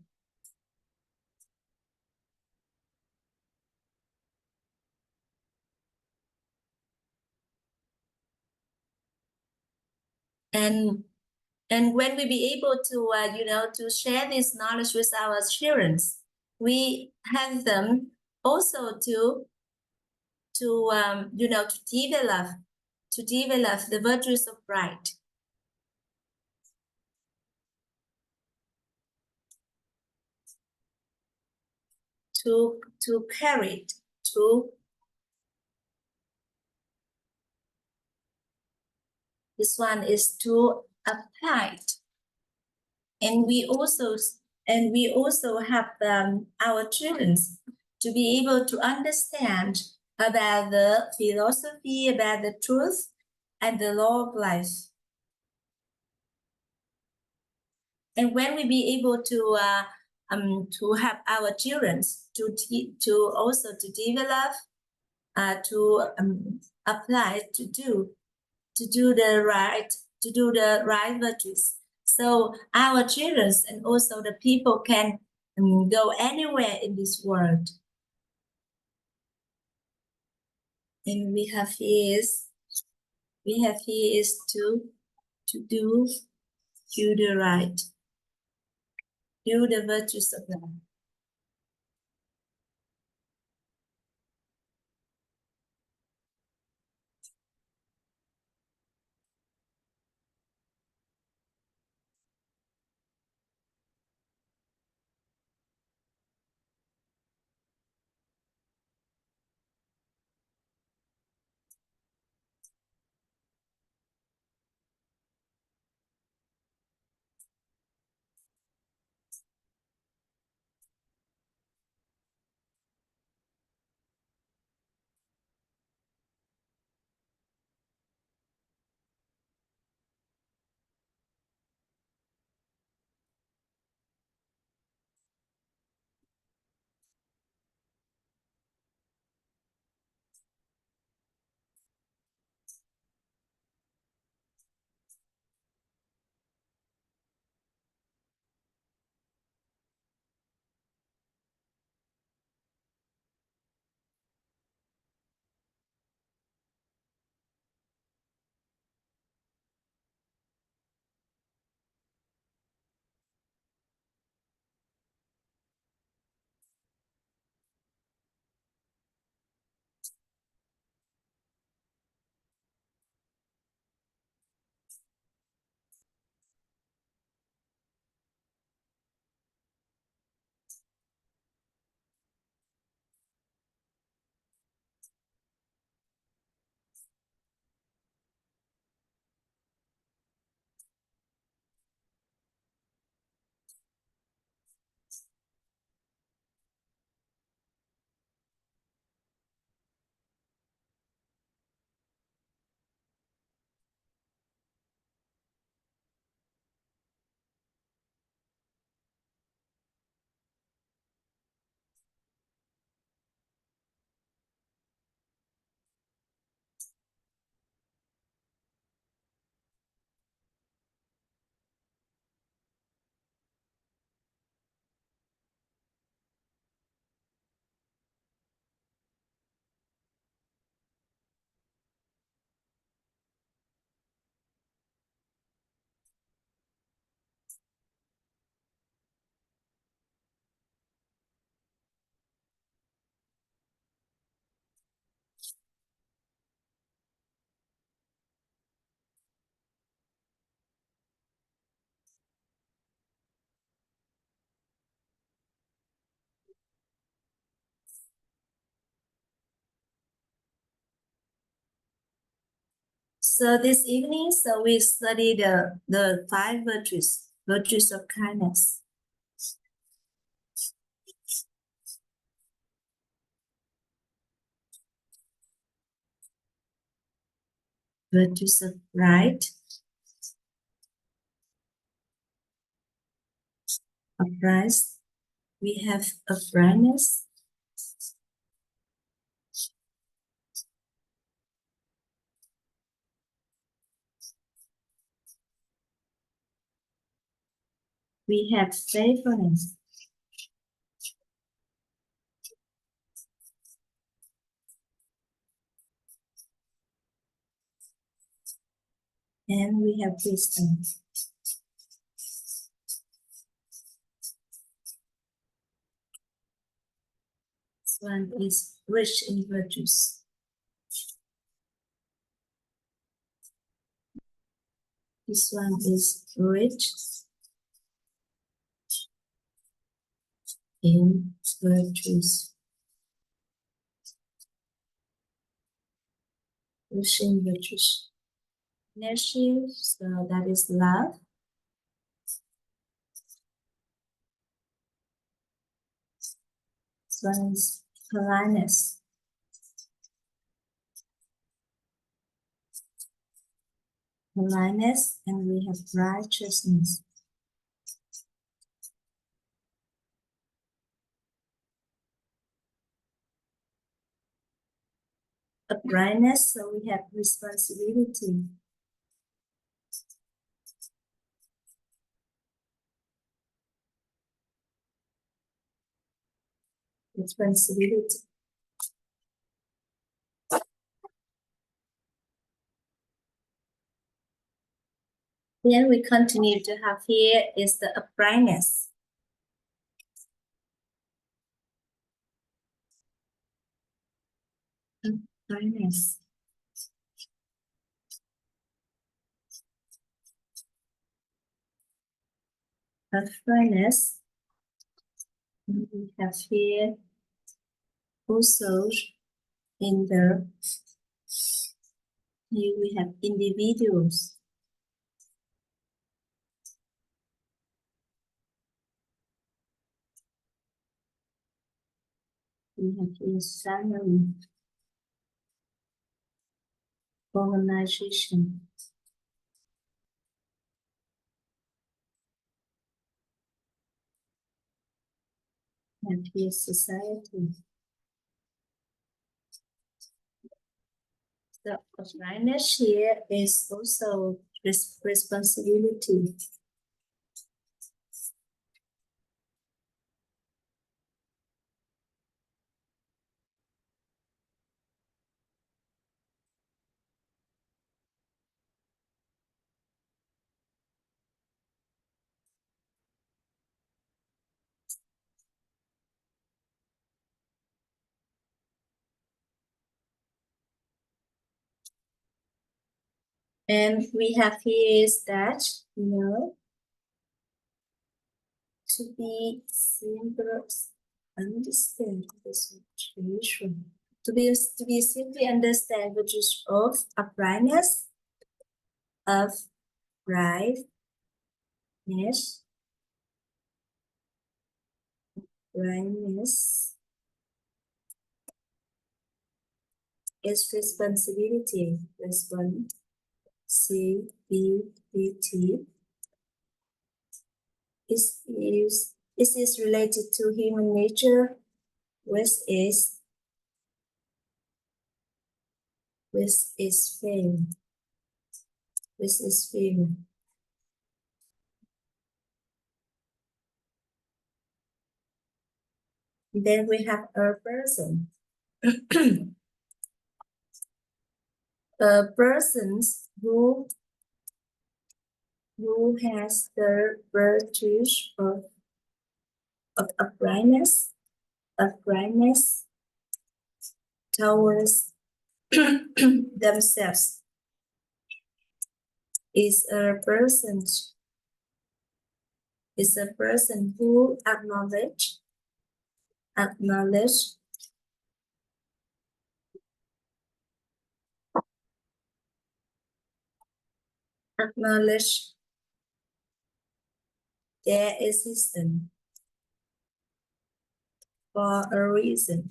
And when we be able to to share this knowledge with our children, we have them also to develop the virtues of right. To carry it to this one is to apply it. And we also have our children to be able to understand about the philosophy, about the truth and the law of life. And when we be able to have our children to also to develop, to apply, to do the right virtues. So our children and also the people can go anywhere in this world. And we have here is to do the right, do the virtues of life. So this evening, we study the 5 virtues of kindness. Virtues of right, upright. We have uprightness, we have faithfulness, and we have wisdom. This one is rich in virtues. This one is rich in virtues. Rich in virtues. Inertia, so that is love. This one is politeness. Politeness, and we have righteousness. Uprightness, so we have responsibility. Responsibility. Then we continue to have here is the uprightness. Uprightness. Uprightness. And we have here also in the here we have individuals. We have here family, organization. We have here society. The uprightness here is also responsibility. And we have here is that, to be simple, understand the situation. To be simply understand virtues of uprightness, of rightness, rightness is responsibility, responsibility. It is related to human nature, which is fame. Which is fame. Then we have a person. Persons who has the virtues of uprightness towards themselves is a person who acknowledge acknowledge their existence for a reason,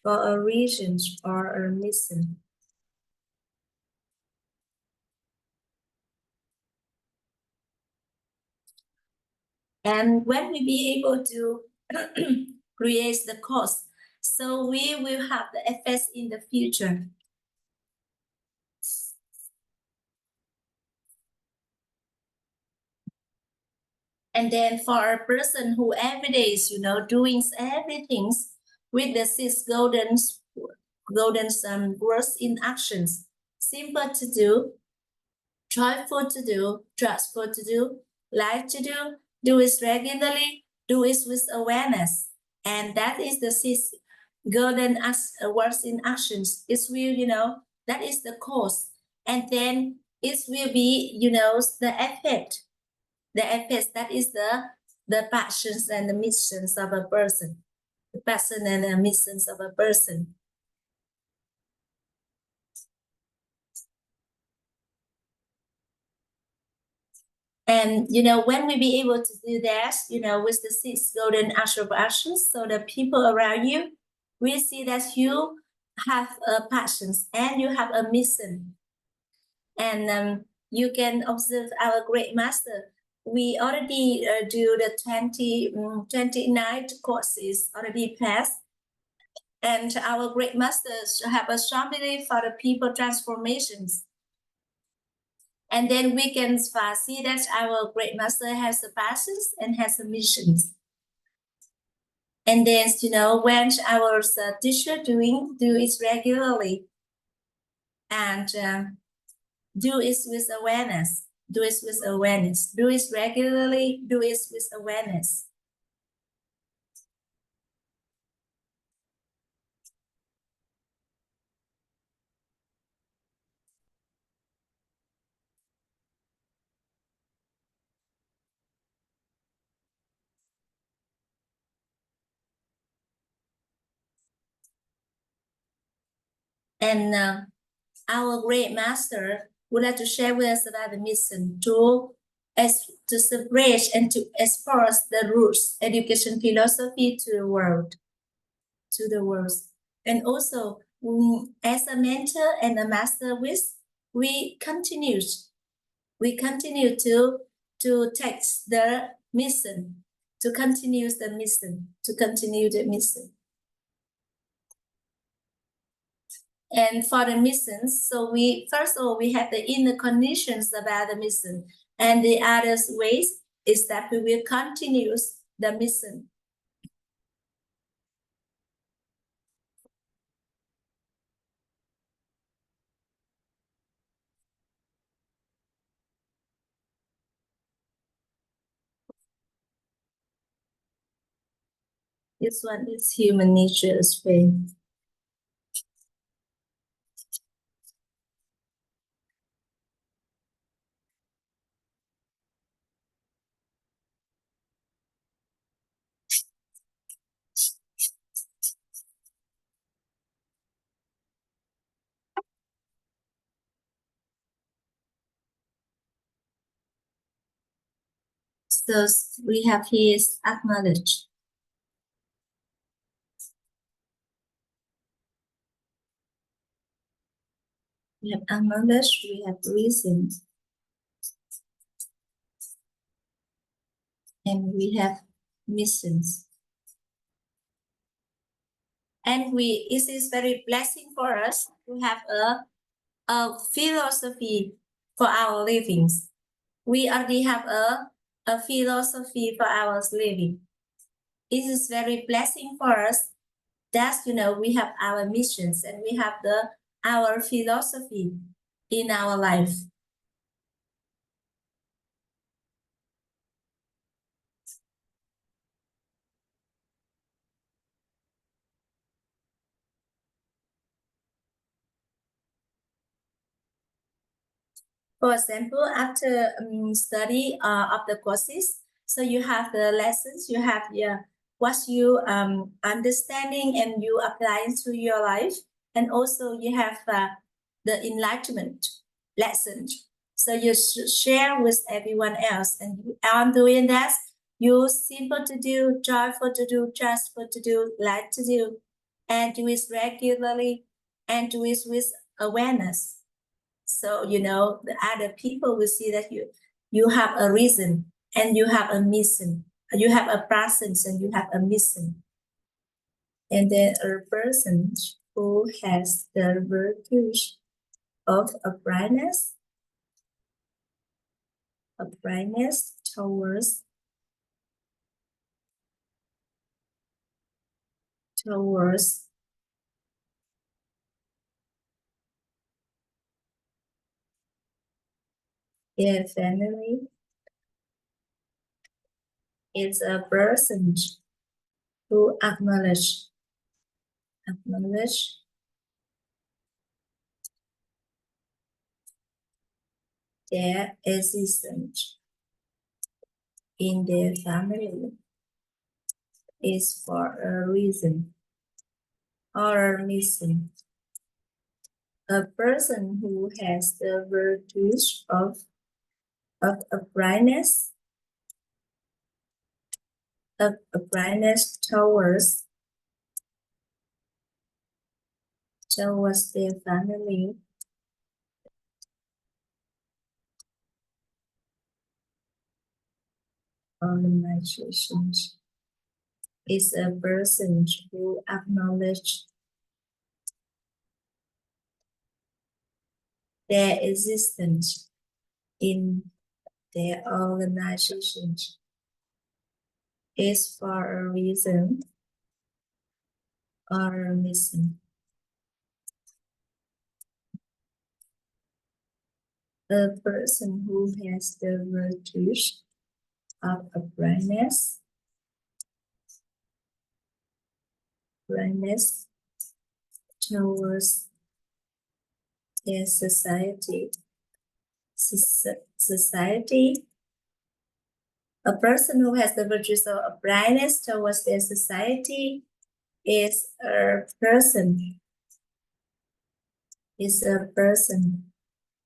or a mission. And when we be able to create the cause, so we will have the effects in the future. And then for a person who every day is, doing everything with the six golden words in actions, simple to do, joyful to do, trustful to do, like to do it regularly, do it with awareness. And that is the six golden words in actions. It will, that is the cause. And then it will be, the effect. The effects, that is the passions and the missions of a person. The passion and the missions of a person. And, when we be able to do that, with the six golden actions, so the people around you will see that you have passions and you have a mission. And you can observe our great master. We already do the 29 courses already passed. And our great masters have a strong belief for the people transformations. And then we can see that our great master has the passions and has the missions. And then, when our teacher do it regularly and do it with awareness, do it with awareness, do it regularly, do it with awareness. And our great master would like to share with us about the mission to spread and to expose the roots education philosophy to the world. And also, as a mentor and a master with, we continue to take the mission, to continue the mission. And for the missions, so first of all, we have the inner conditions about the mission. And the other ways is that we will continue the mission. This one is human nature as well. So we have here is acknowledge. We have acknowledge, we have reason. And we have missions. And it is very blessing for us to have a philosophy for our livings. We already have a philosophy for our living. It is very blessing for us that we have our missions and we have our philosophy in our life. For example, after study of the courses, so you have the lessons, you have what you understanding and you apply to your life, and also you have the enlightenment lessons. So you should share with everyone else. And on doing that, you simple to do, joyful to do, trustful to do, glad to do, and do it regularly, and do it with awareness. So, you know, the other people will see that you have a reason and you have a mission. You have a presence and you have a mission. And then a person who has the virtues of uprightness towards their family is a person who acknowledge their existence in their family is for a reason or a mission. A person who has the virtues of uprightness towards their family organizations is a person who acknowledges their existence in their organizations is for a reason or a mission. A person who has the virtues of uprightness towards their society. A person who has the virtues of uprightness towards their society is a person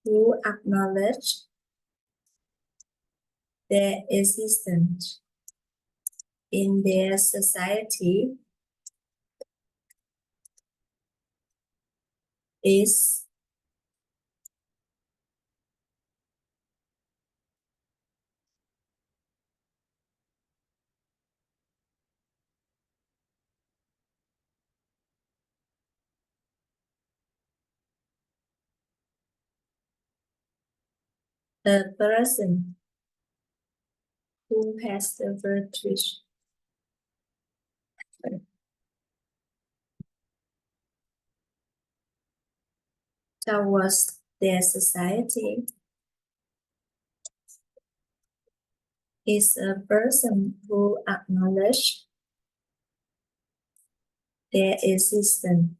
who acknowledges their existence in their society is a person who has the virtues towards their society is a person who acknowledges their existence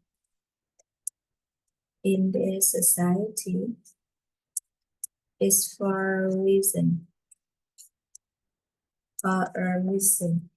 in their society is for a reason or a mission.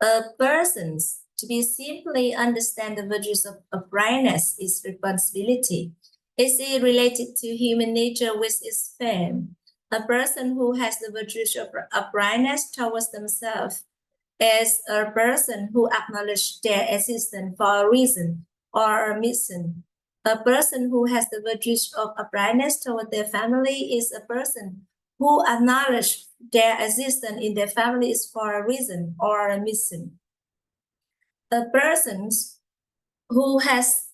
A person's to be simply understand the virtues of uprightness is responsibility. Is it related to human nature with its fame? A person who has the virtues of uprightness towards themselves is a person who acknowledges their existence for a reason or a mission. A person who has the virtues of uprightness toward their family is a person who acknowledges their existence in their family is for a reason or a mission. A person who has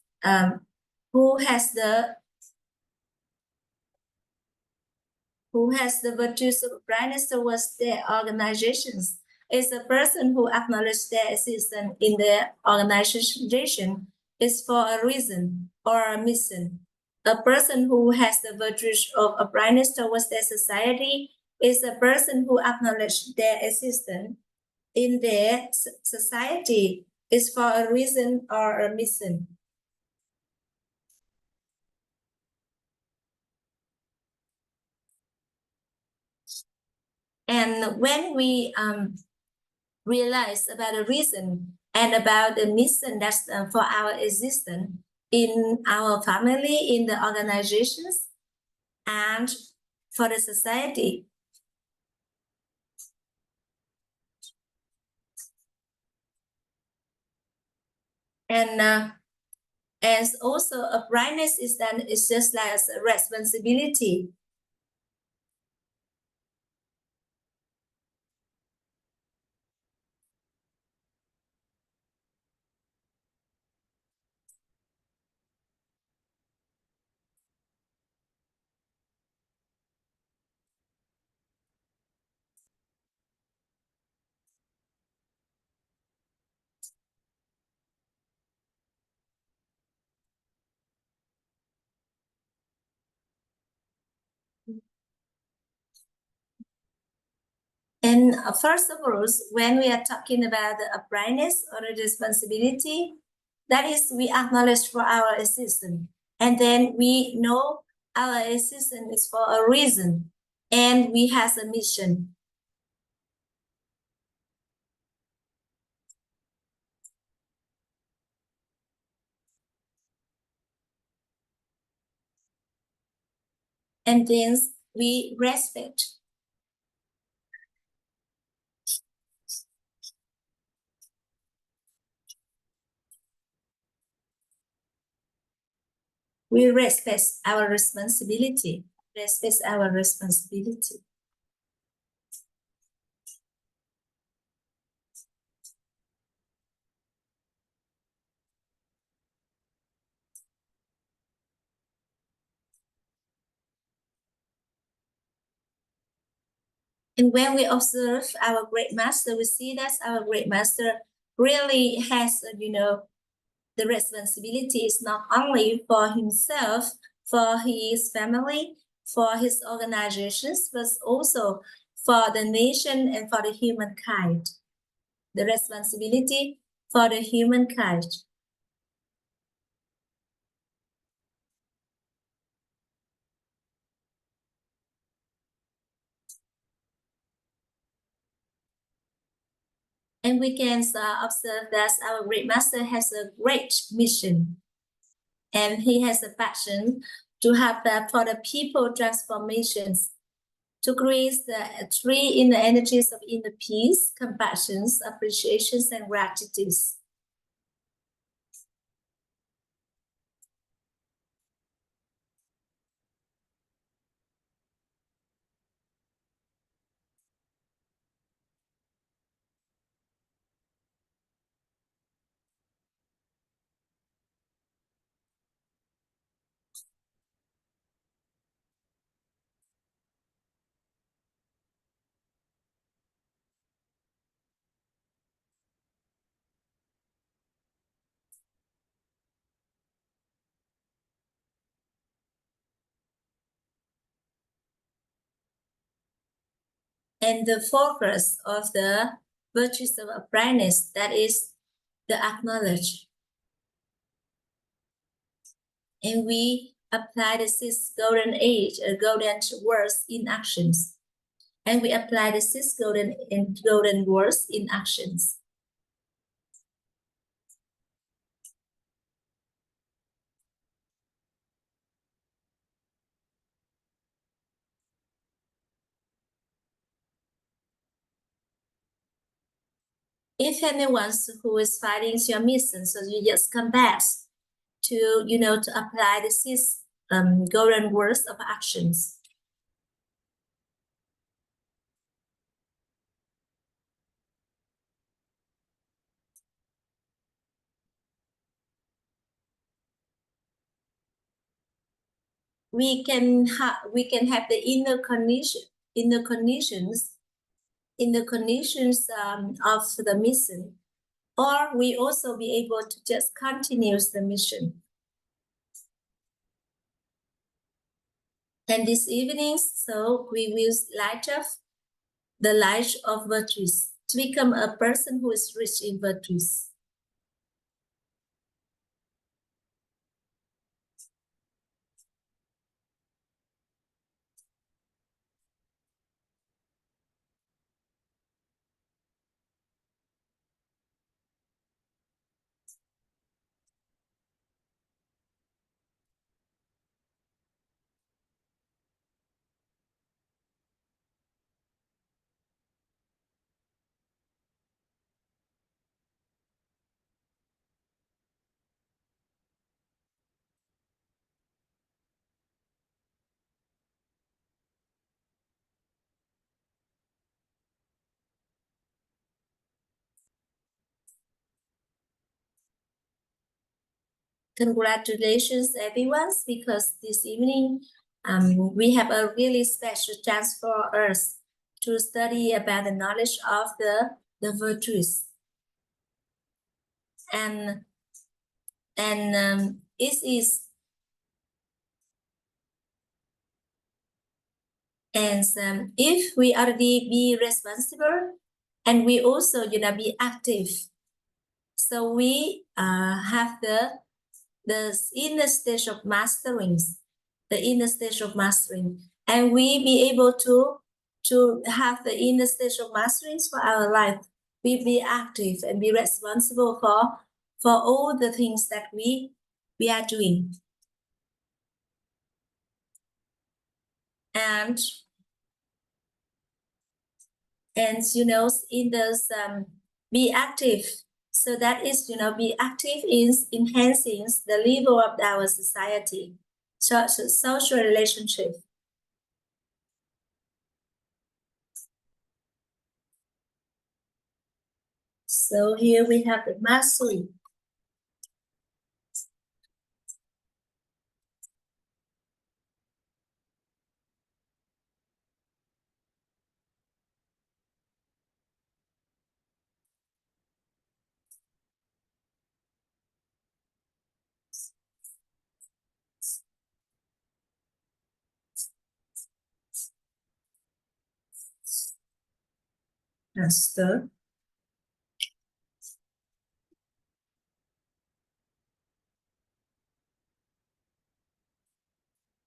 the virtues of uprightness towards their organizations is a person who acknowledges their existence in their organization is for a reason or a mission. A person who has the virtues of uprightness towards their society is a person who acknowledges their existence in their society is for a reason or a mission. And when we realize about the reason and about the mission that's for our existence in our family, in the organizations, and for the society. And as also a brightness is then it's just like a responsibility. And first of all, when we are talking about the uprightness or the responsibility, that is, we acknowledge for our existence. And then we know our existence is for a reason. And we have a mission. And then we respect. We respect our responsibility. Respect our responsibility. And when we observe our great master, we see that our great master really has, the responsibility is not only for himself, for his family, for his organizations, but also for the nation and for the humankind. The responsibility for the humankind. And we can observe that our great master has a great mission. And he has a passion to have that for the people transformations, to create the three inner energies of inner peace, compassion, appreciations, and gratitude. And the focus of the virtues of uprightness, that is the acknowledge. And we apply the six golden age, golden words in actions. And we apply the six golden words in actions. If anyone who is fighting your mission, so you just come back to, to apply the six golden words of actions. We can have the inner conditions of the mission, or we also be able to just continue the mission. And this evening, so we will light up the light of virtues to become a person who is rich in virtues. Congratulations, everyone, because this evening we have a really special chance for us to study about the knowledge of the virtues. And it is if we already be responsible and we also be active, so we have the inner stage of mastering, and we be able to have the inner stage of mastering for our life. We be active and be responsible for all the things that we are doing. And in this be active, so that is be active in enhancing the level of our society, social relationship. So here we have the mastery. Master.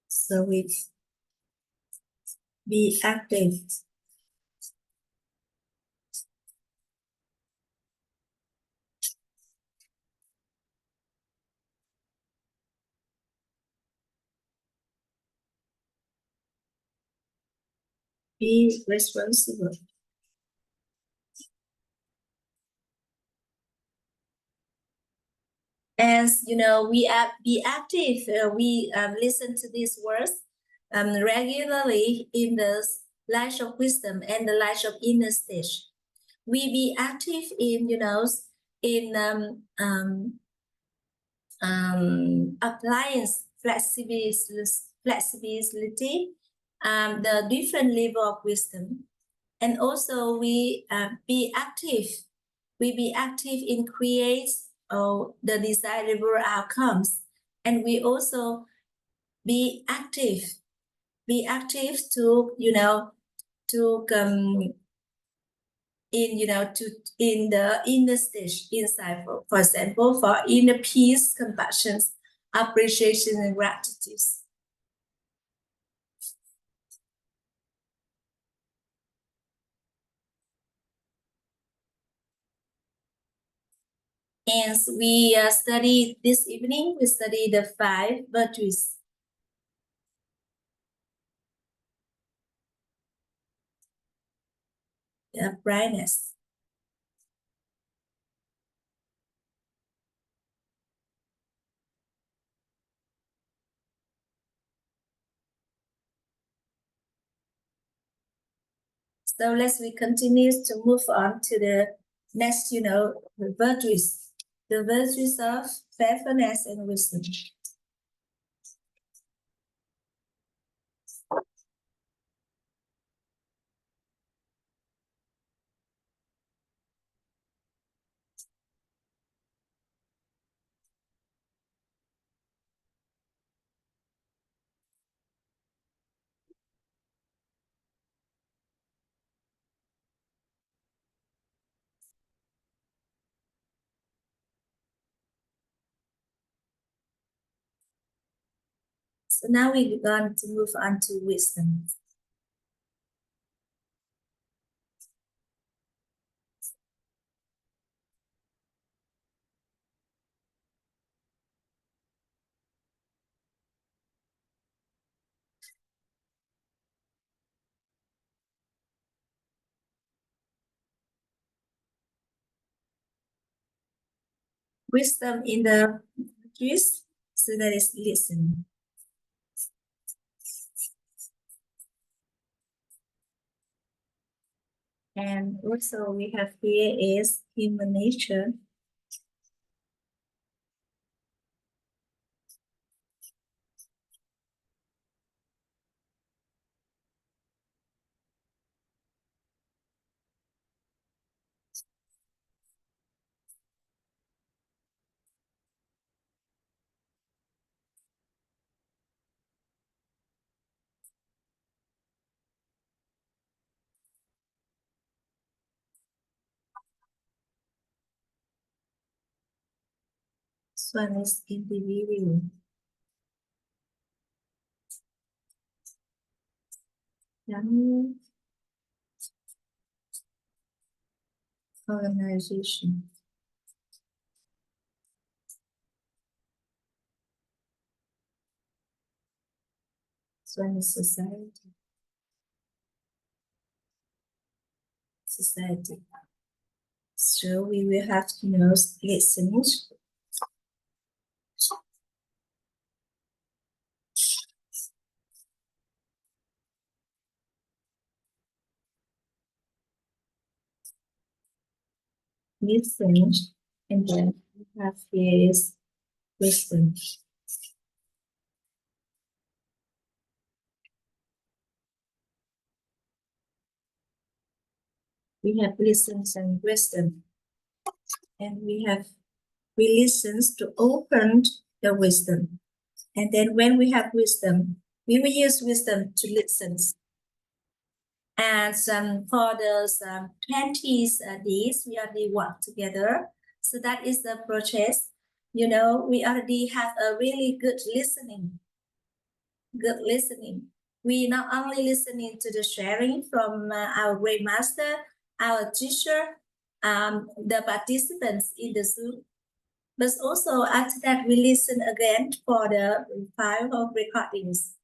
So we be active. Be responsible. As we be active. We listen to these words regularly in the light of wisdom and the light of inner stage. We be active in in applying flexibility, the different level of wisdom, and also we be active. We be active in create the desirable outcomes, and we also be active. Be active to to in the inner stage inside, for example, for inner peace, compassion, appreciation, and gratitude. And we study this evening, we study the 5 virtues. The brightness. So we continue to move on to the next, the virtues. The virtues of faithfulness and wisdom. So now we're going to move on to wisdom. Wisdom in the Buddhist, so that is listen. And also we have here is human nature. This one is individual. Organization. This one is society. Society. So we will have to know listen. Listen, and then we have here is wisdom. We have listens and wisdom, and we listens to open the wisdom. And then when we have wisdom, we will use wisdom to listen. And for those 20 days, we already work together. So that is the process. You know, we already have a really good listening. Good listening. We not only listening to the sharing from our great master, our teacher, the participants in the Zoom, but also after that we listen again for the file of recordings.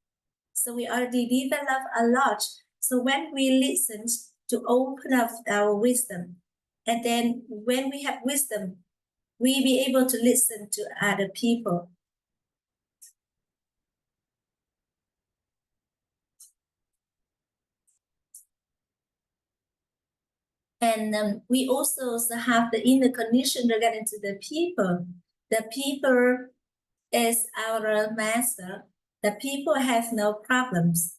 So we already developed a lot. So when we listen to open up our wisdom, and then when we have wisdom, we be able to listen to other people. And we also have the inner condition regarding to the people. The people is our master. The people have no problems.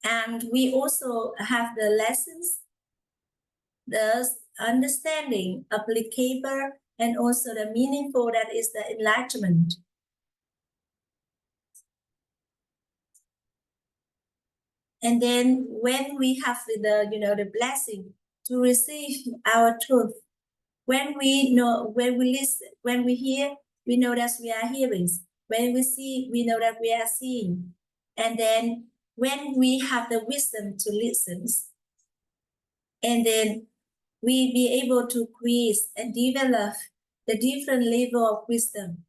And we also have the lessons, the understanding, applicable, and also the meaningful, that is the enlightenment. And then when we have the, the blessing to receive our truth, when we know, when we listen, when we hear, we know that we are hearing. When we see, we know that we are seeing. And then when we have the wisdom to listen, and then we be able to create and develop the different level of wisdom.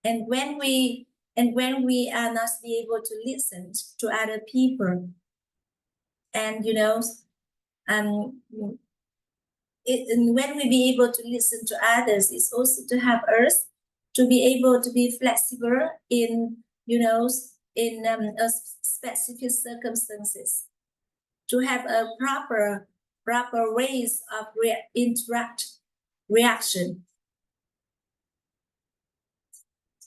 And when we are not be able to listen to other people, and and when we be able to listen to others, it's also to have us to be able to be flexible in in a specific circumstances, to have a proper ways of reaction.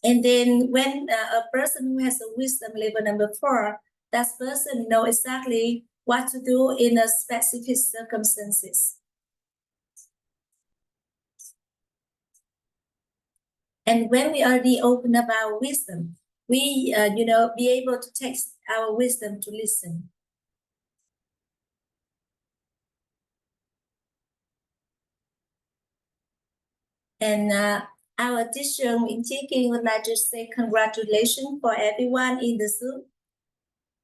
And then when a person who has a wisdom level number 4, that person know exactly what to do in a specific circumstances. And when we already open up our wisdom, we be able to take our wisdom to listen. And our teacher in teaching would like to say congratulations for everyone in the Zoom,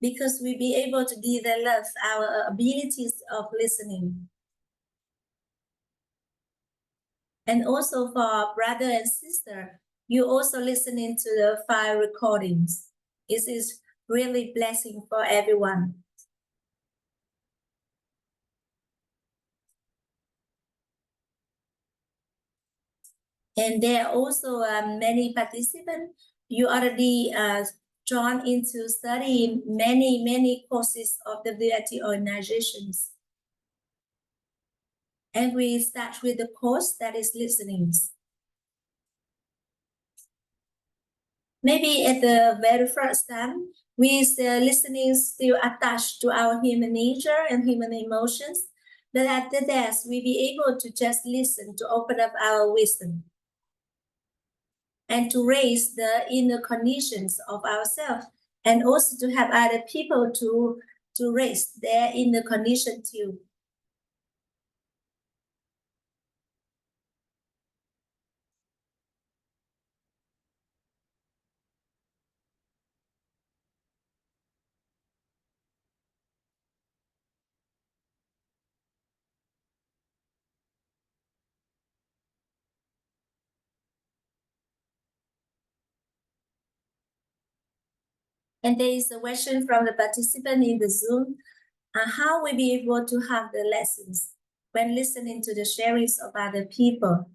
because we be able to develop our abilities of listening. And also for brother and sister, you also listening to the file recordings. This is really blessing for everyone. And there are also many participants. You already drawn into studying many courses of the WIT organizations. And we start with the course that is listening. Maybe at the very first time, with the listening still attached to our human nature and human emotions, but after that, we be able to just listen, to open up our wisdom, and to raise the inner conditions of ourselves, and also to help other people to raise their inner condition too. And there is a question from the participant in the Zoom. How we be able to have the lessons when listening to the sharings of other people?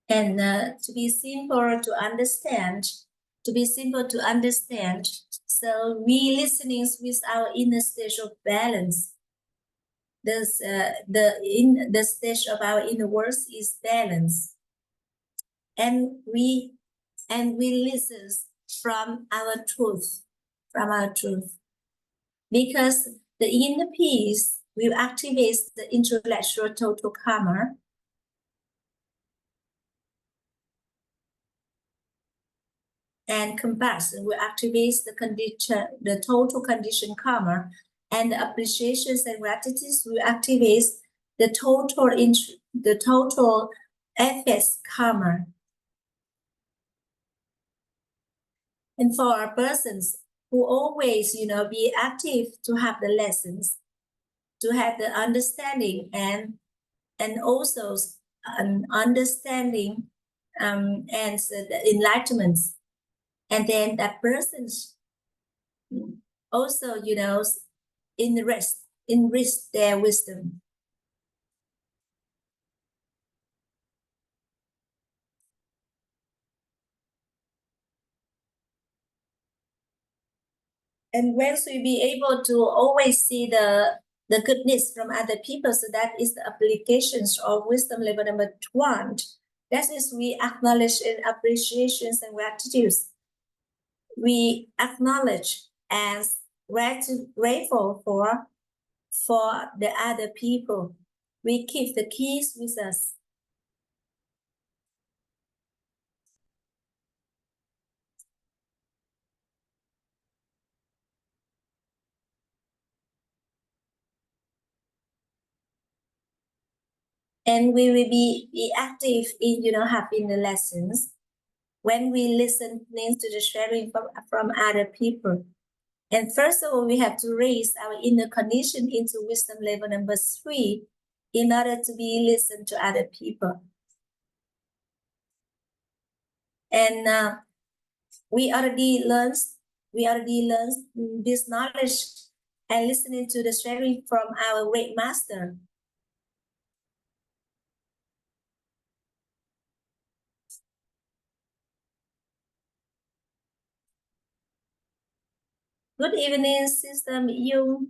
And to be simple to understand, so we listening with our inner stage of balance. The stage of our inner world is balance, and we listen from our truth, because the inner peace will activate the intellectual total karma, and compassion will activate the total condition karma, and the appreciations and gratitudes will activate the total effects karma. And for our persons who always, be active to have the lessons, to have the understanding, and also understanding and the enlightenment, and then that persons also, enrich their wisdom. And once we be able to always see the goodness from other people, so that is the applications of wisdom level number 1. That is, we acknowledge and appreciations and gratitudes. We acknowledge as grateful for the other people. We keep the keys with us. And we will be active in, having the lessons when we listen to the sharing from other people. And first of all, we have to raise our inner condition into wisdom level number 3 in order to be listened to other people. And we already learned this knowledge and listening to the sharing from our great master. Good evening, Sister THÐIU.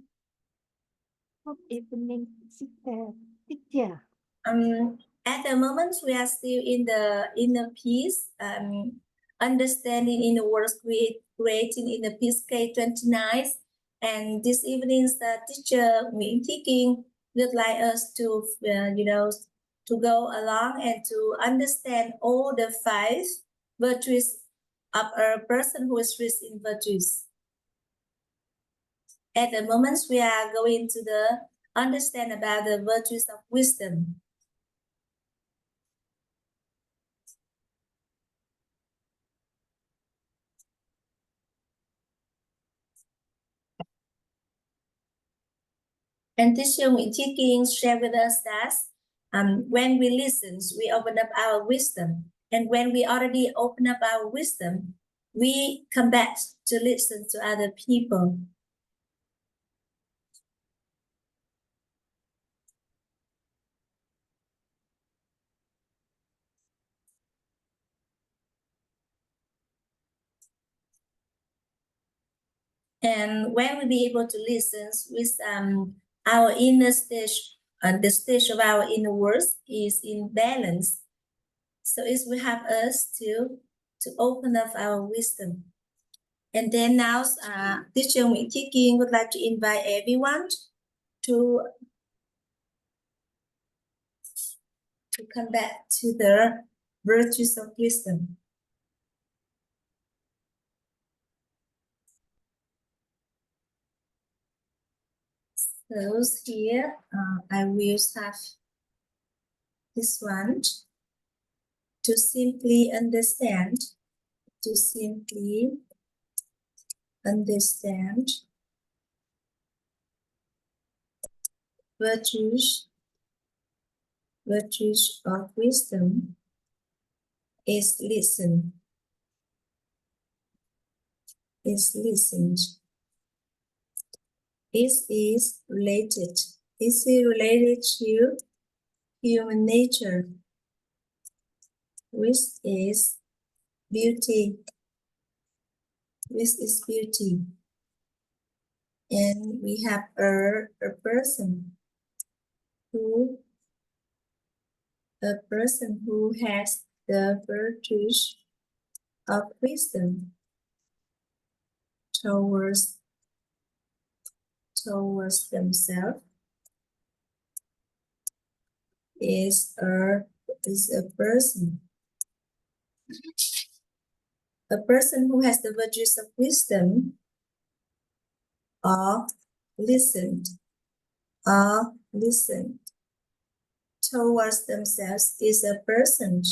Good evening, Sister Teacher. At the moment, we are still in the inner peace, understanding in the world creating in the peace K29. And this evening, the teacher Nguyễn Thị Kiên would like us to, to go along and to understand all the 5 virtues of a person who is rich in virtues. At the moment, we are going to understand about the virtues of wisdom. And teacher Nguyễn Chí Kiên shared with us that when we listen, we open up our wisdom. And when we already open up our wisdom, we come back to listen to other people. And when we be able to listen with our inner stage, the stage of our inner world is in balance. So it will help us to open up our wisdom. And then now, teacher Nguyễn Chí Kiên would like to invite everyone to come back to the virtues of wisdom. So here, I will have this one to simply understand, virtues of wisdom is listen. It is related. Is it related to human nature, which is beauty. Which is beauty. And we have a person who has the virtues of wisdom towards themselves is a person. A person who has the virtues of wisdom or listened towards themselves is a person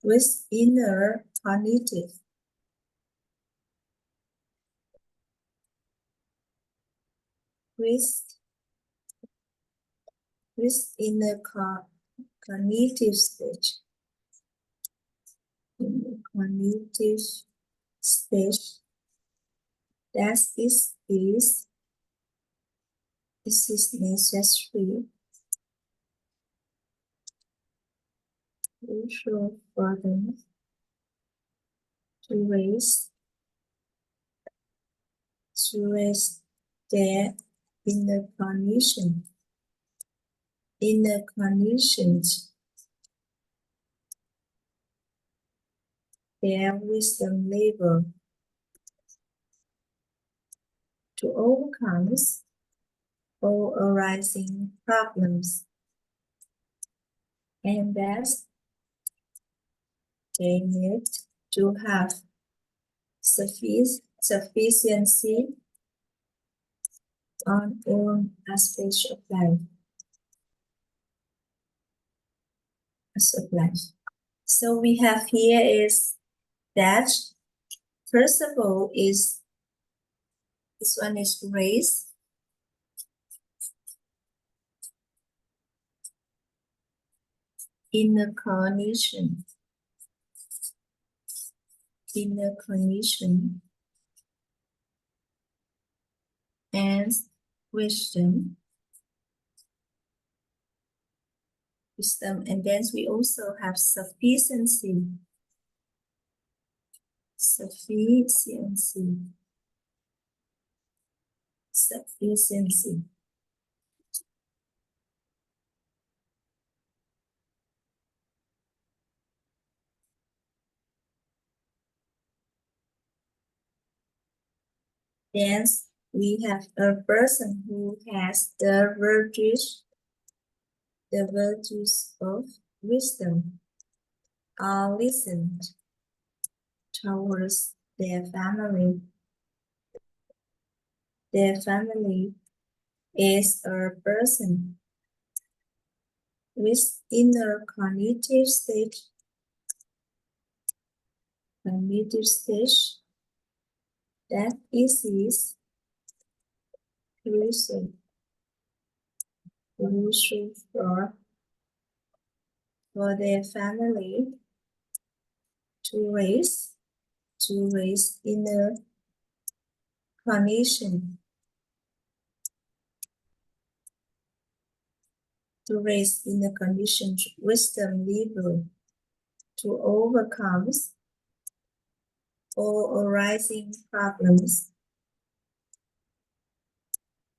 with inner cognitive. With inner cognitive stage. In the cognitive stage, that is necessary, crucial for them to raise their inner cognitions, their wisdom level to overcome all arising problems, and that they need to have sufficiency on all aspects of life. So we have here is that first of all is this one is raise inner cognition and wisdom, and then we also have sufficiency. Then we have a person who has the virtues the virtues of wisdom are listened towards their family. Their family is a person with inner cognitive stage that is crucial for their family to raise inner cognition, wisdom level to overcome all arising problems,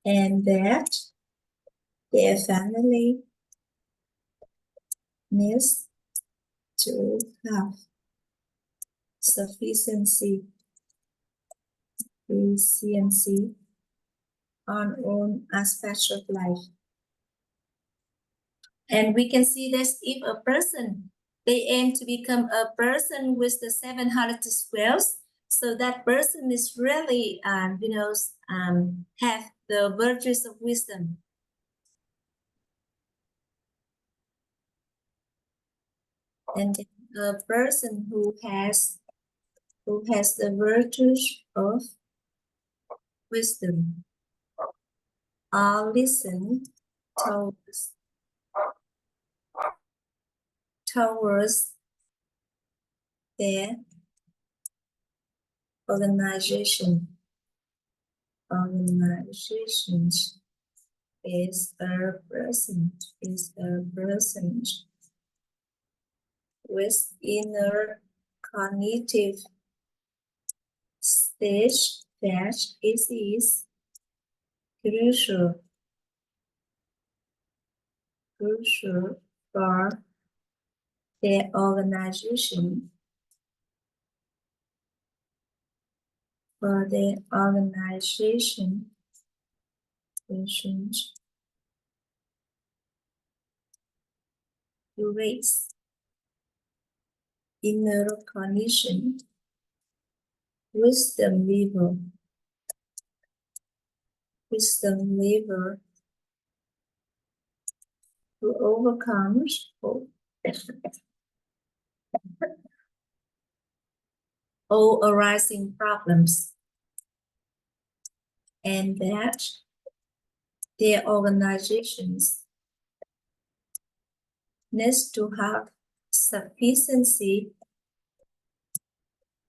and that their family needs to have sufficiency on all aspects of life. And we can see that if a person, they aim to become a person with the 712, so that person is really, have the virtues of wisdom. And a person who has the virtues of wisdom are listened towards their organizations is a person with inner cognitive stage that is crucial for their organization to raise inner cognition, wisdom level to overcome all arising problems, and that their organizations needs to have sufficiency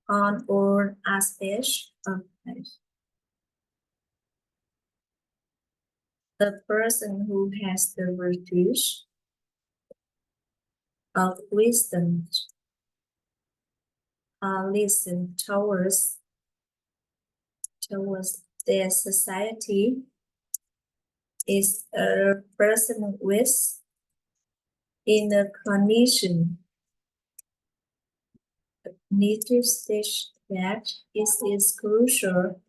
on all aspects of life. The person who has the virtues of wisdom are listened towards their society is a person with inner cognition, cognitive stage that is crucial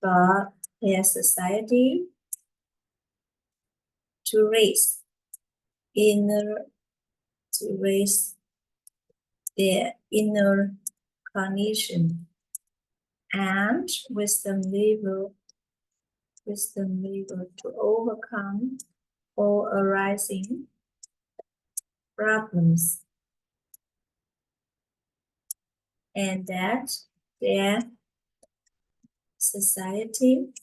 for their society to raise their inner cognition and wisdom level to overcome all arising problems, and that their society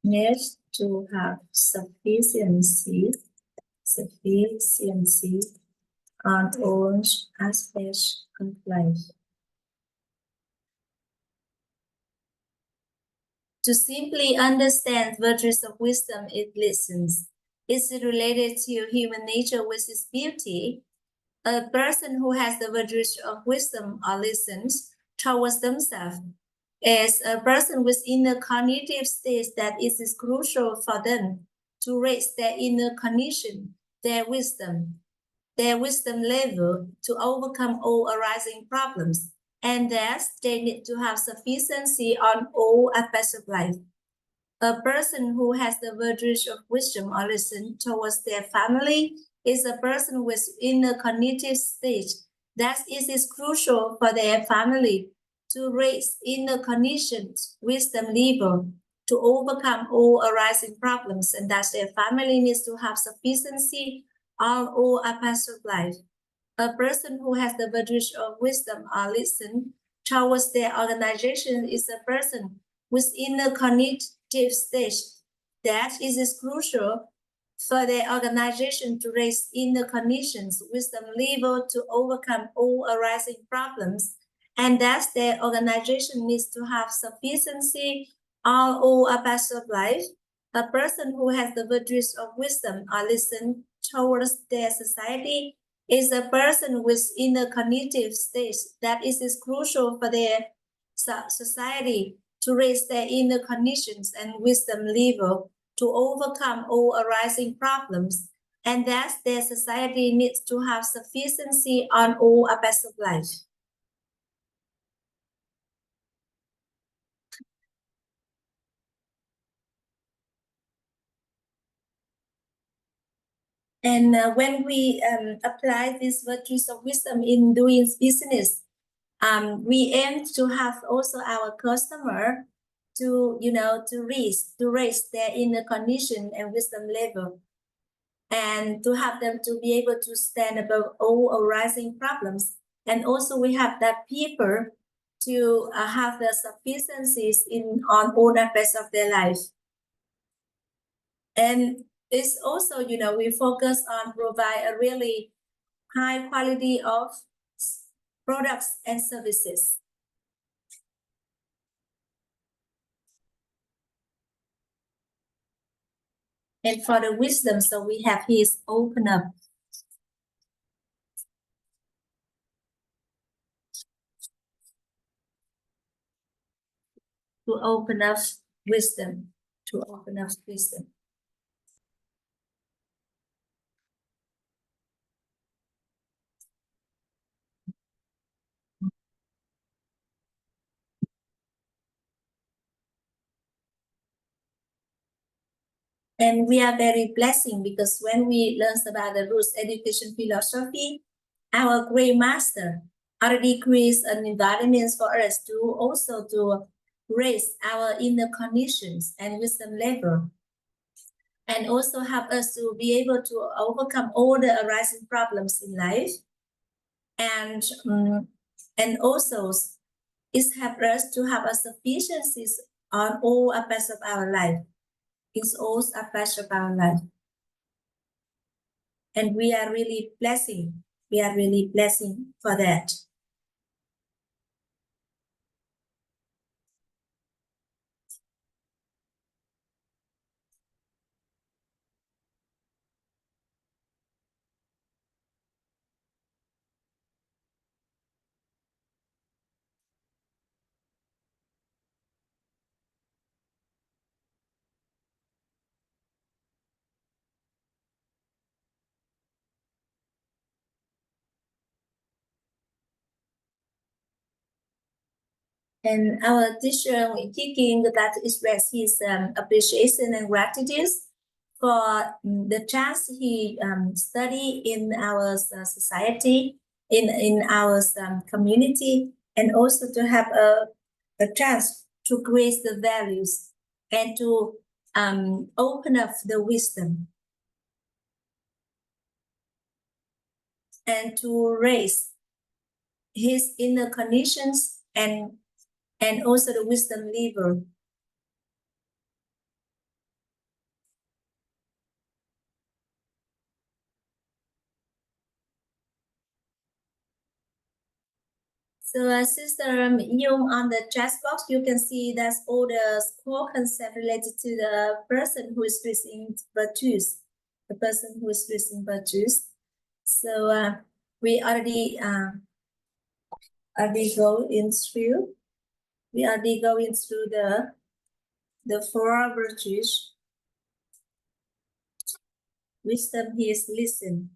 needs to have sufficiency on all aspects of life. To simply understand virtues of wisdom, it listens. It's related to human nature with its beauty. A person who has the virtues of wisdom or listens towards themselves is a person with inner cognitive state that is crucial for them to raise their inner cognition, their wisdom level to overcome all arising problems, and thus they need to have sufficiency on all aspects of life. A person who has the virtues of wisdom or listen towards their family is a person with inner cognitive stage that it is crucial for their family to raise inner cognitions, wisdom level to overcome all arising problems, and that their family needs to have sufficiency on all aspects of life. A person who has the virtues of wisdom or listen towards their organization is a person with inner cognitive stage that is crucial for their organization to raise inner conditions, wisdom level to overcome all arising problems, and that their organization needs to have sufficiency on all aspects of life. A person who has the virtues of wisdom or listen towards their society is a person with inner cognitive stage that is crucial for their society to raise their inner conditions and wisdom level to overcome all arising problems, and that their society needs to have sufficiency on all aspects of life. And when we apply these virtues of wisdom in doing business, we aim to have also our customer to raise their inner condition and wisdom level, and to have them to be able to stand above all arising problems. And also we have that people to have the sufficiencies on all aspects of their life. And it's also, we focus on provide a really high quality of products and services. And for the wisdom, so we have his open up. To open up wisdom, to open up wisdom. And we are very blessing because when we learn about the roots education philosophy, our great master already creates an environment for us to also to raise our inner conditions and wisdom level, and also help us to be able to overcome all the arising problems in life, and also it helps us to have a sufficiencies on all aspects of our life. It's all aspects of our life. And we are really blessing. We are really blessing for that. And our teacher King that express his appreciation and gratitude for the chance he study in our society, in our community, and also to have a chance to create the values and to open up the wisdom and to raise his inner conditions and also the wisdom level. So Sister Yung, on the chat box, you can see that's all the core concept related to the person who is using virtues, the person who is using virtues. So we already going through. We already going through the four virtues. Wisdom is listen.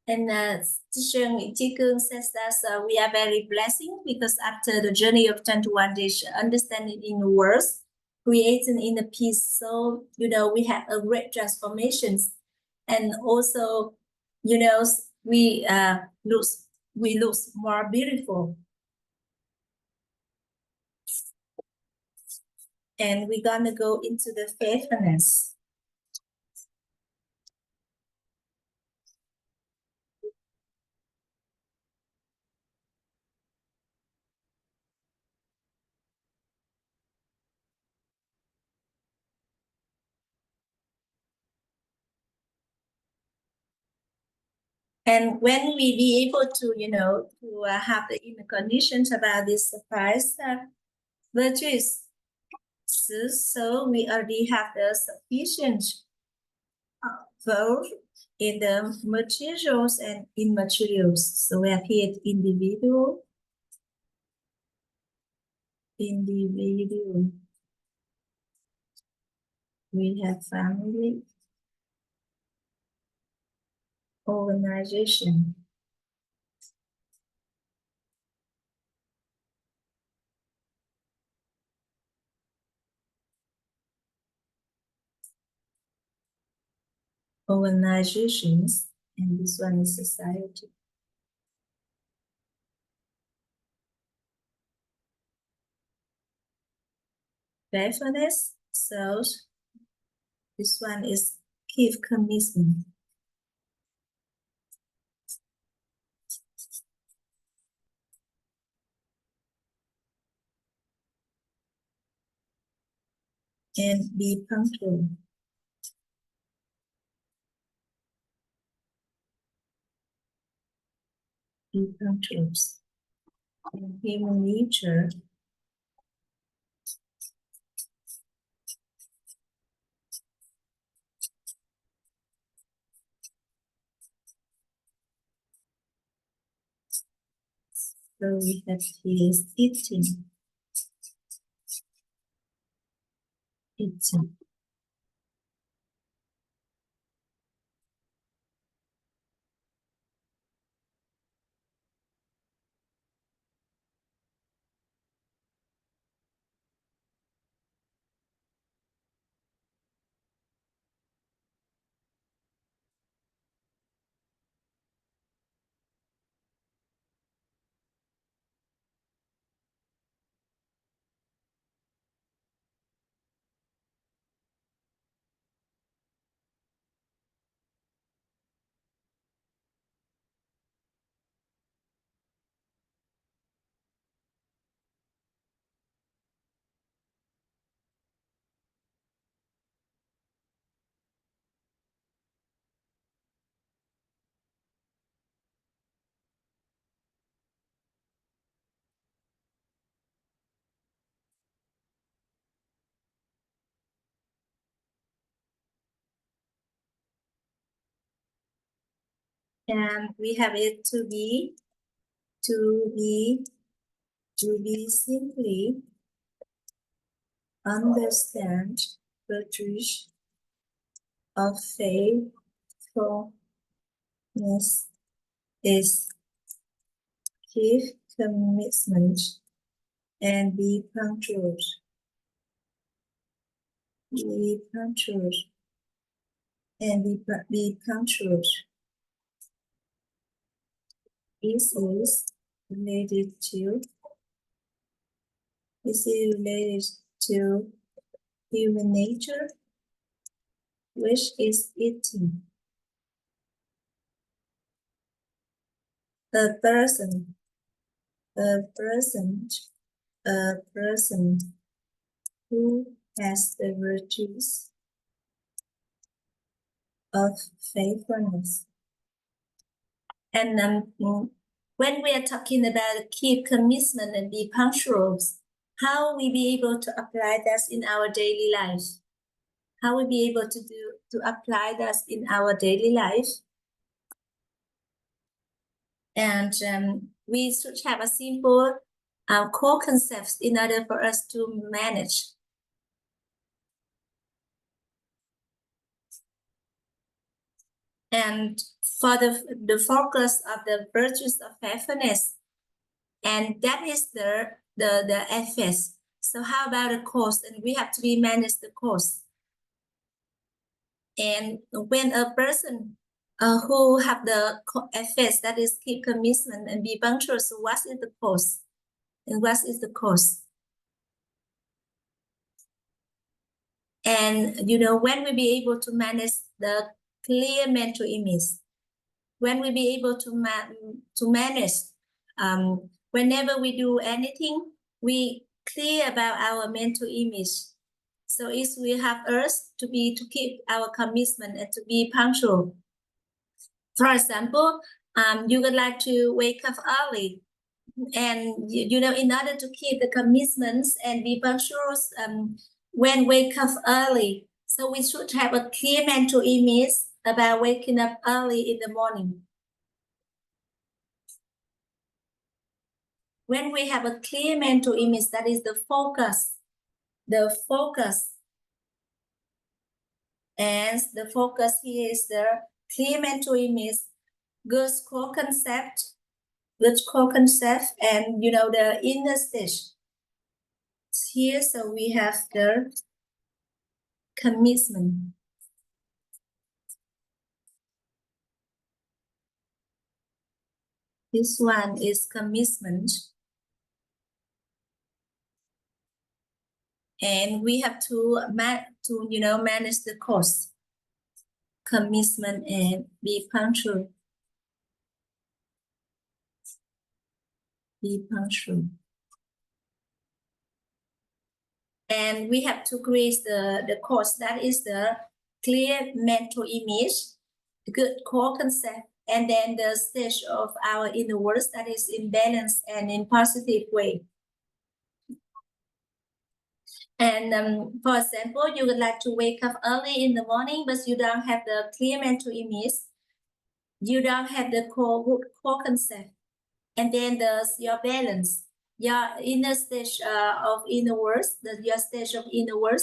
And teacher Nguyễn Chi Cương says that we are very blessing because after the journey of 21 days, understanding in the words, creating in the peace. So, we have a great transformations. And also, we look more beautiful. And we're gonna go into the faithfulness. And when we be able to, to have the inner conditions about this surprise virtues, so we already have the sufficient both in the materials and immaterials. So we have here individual, we have family, organization, organizations, and this one is society. Faithfulness, so this one is keep commitment. And be punctual. Be punctual. And human nature. So we have here eating. Eating. And we have it to be simply understand the truth of faithfulness is keep commitment and be punctual. Be punctual and be punctual. This is related to human nature, which is eating. A person who has the virtues of faithfulness. And when we are talking about keep commitment and be punctual, how we be able to apply that in our daily life? How we be able to apply that in our daily life? And we should have a simple core concepts in order for us to manage. and for the focus of the virtues of faithfulness, and that is the FS. So how about the cost? And we have to be manage the cost. And when a person who have the FS, that is keep commitment and be punctual, so what is the cost? And what is the cost? And you know, when we be able to manage the clear mental image, when we be able to manage, whenever we do anything, we clear about our mental image. So if we have us to keep our commitment and to be punctual. For example, you would like to wake up early, and you know, in order to keep the commitments and be punctual, when wake up early, so we should have a clear mental image about waking up early in the morning. When we have a clear mental image, that is the focus. And the focus here is the clear mental image, good core concept, and you know, the inner stage. Here, so we have the commitment. This one is commitment. And we have to you know, manage the cost, commitment, and be punctual. Be punctual. And we have to create the cost, that is the clear mental image, good core concept, and then the stage of our inner world, that is in balance and in positive way. And for example, you would like to wake up early in the morning, but you don't have the clear mental image. You don't have the core concept. And then there's your balance, your inner stage of inner world, your stage of inner world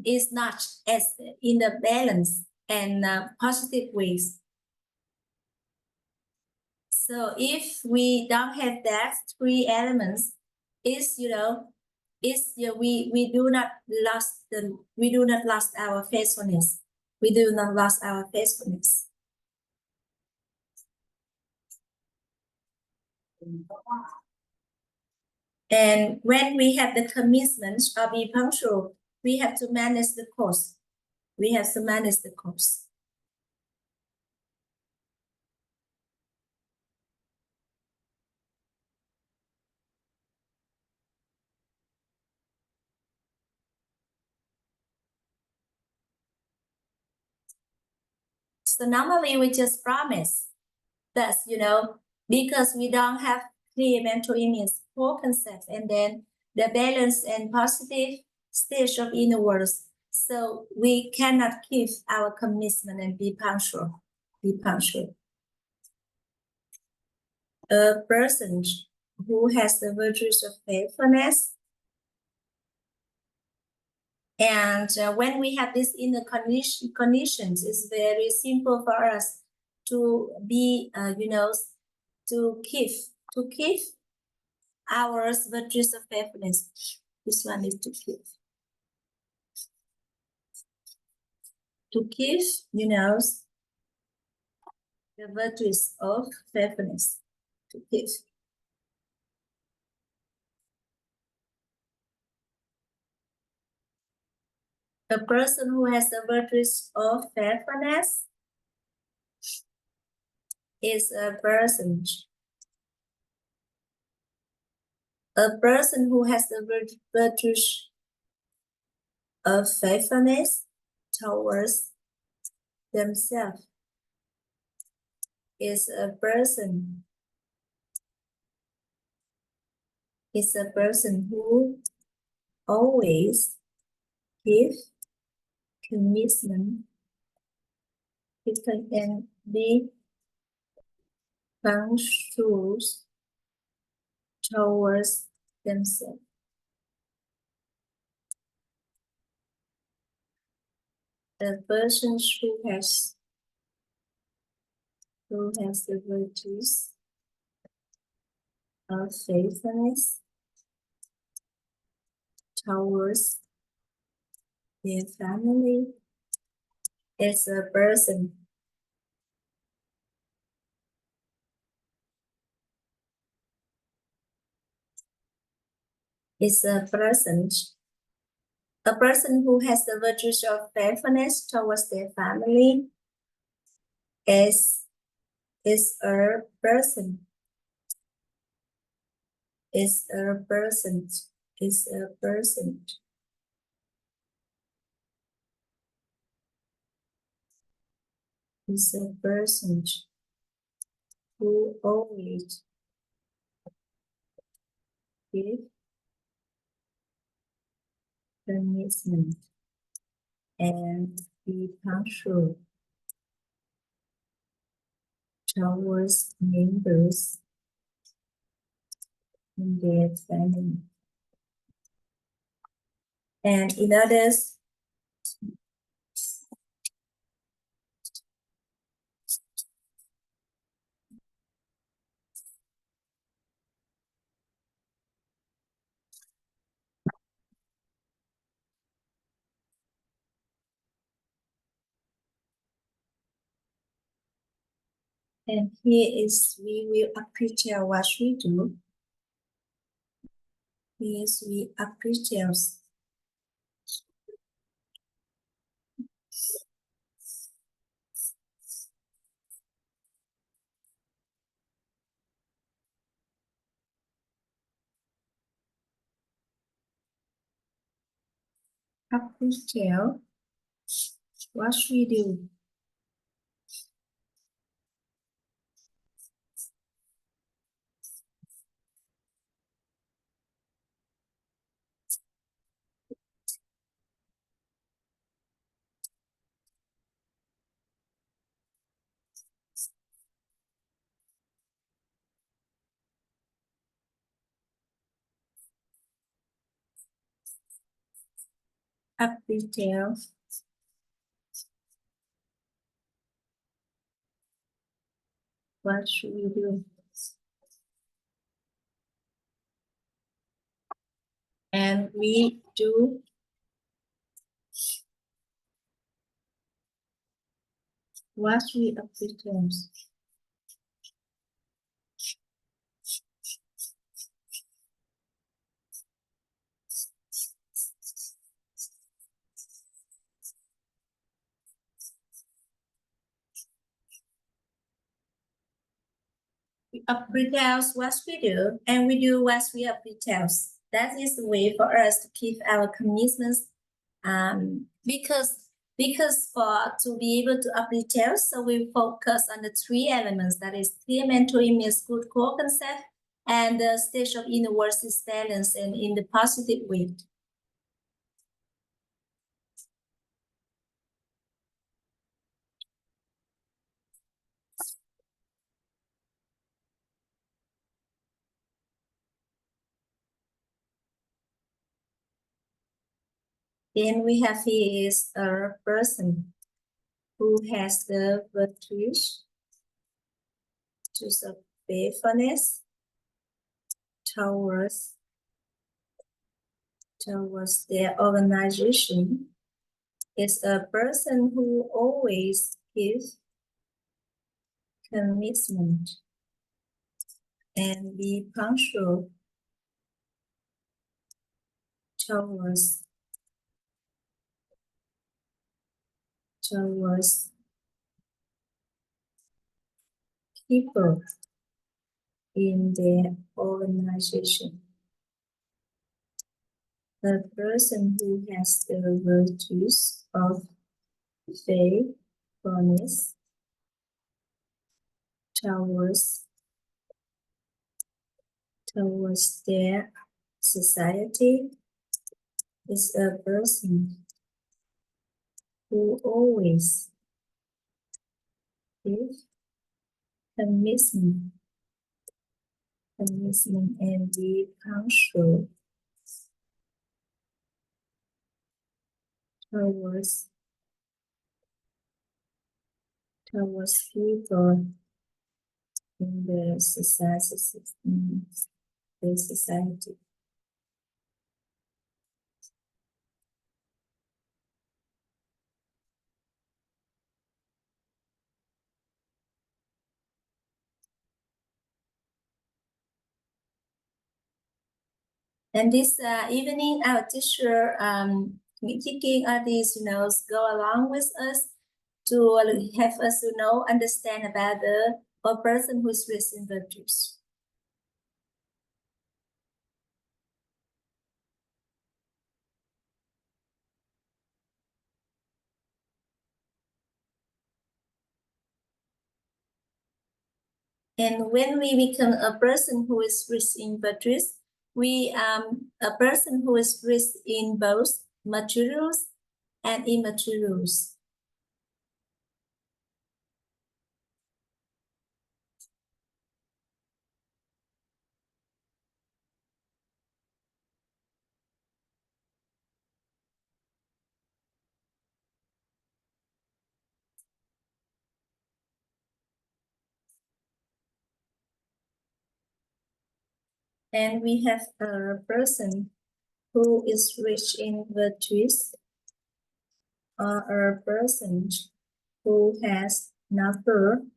is not as in the balance and positive ways. So if we don't have that three elements, we do not lost our faithfulness. We do not lost our faithfulness. And when we have the commitment or be punctual, we have to manage the cost. We have to manage the cost. So normally we just promise that, you know, because we don't have clear mental image, core concepts, and then the balance and positive stage of inner worlds. So we cannot keep our commitment and be punctual. Be punctual. A person who has the virtues of faithfulness, and when we have this inner conditions, it's very simple for us to be, you know, to keep our virtues of faithfulness. This one is to keep. To keep, you know, the virtues of faithfulness. To keep. A person who has the virtues of faithfulness is a person who has the virtues of faithfulness towards themselves is a person who always gives commitment and be punctual towards themselves. A person who has who has the virtues of faithfulness towards their family is a person. Is a person. A person who has the virtues of faithfulness towards their family is a person. Is a person. Is a person. Is a person who always give commitment and be punctual towards members in their family. And in others, and here is we will appreciate what we do. Yes, we appreciate what we do. Appreciate what we do. And we do what we appreciate. We appreciate what we do, and we do what we appreciate. That is the way for us to keep our commitments. Because for to be able to appreciate, so we focus on the three elements. That is clear mental image, good core concept, and the stage of universal balance and in the positive way. Then we have here is a person who has the virtues to faithfulness towards their organization. Is a person who always gives commitment and be punctual towards people in their organization. The person who has the virtues of faithfulness towards their society is a person who always gives commitment and be punctual towards people society. And this evening, our teacher taking all these, go along with us to have us, understand about a person who is rich in virtues. And when we become a person who is rich in virtues, we a person who is rich in both materials and immaterials. And we have a person who is rich in virtues, or a person who has noble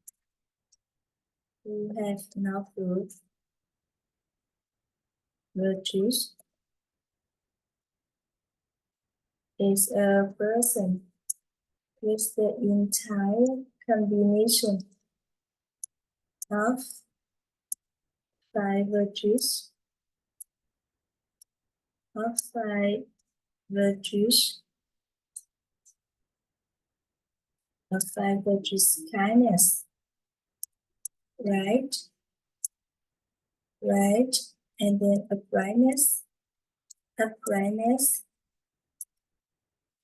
virtues is a person with the entire combination of 5 virtues, kindness, right, and then uprightness,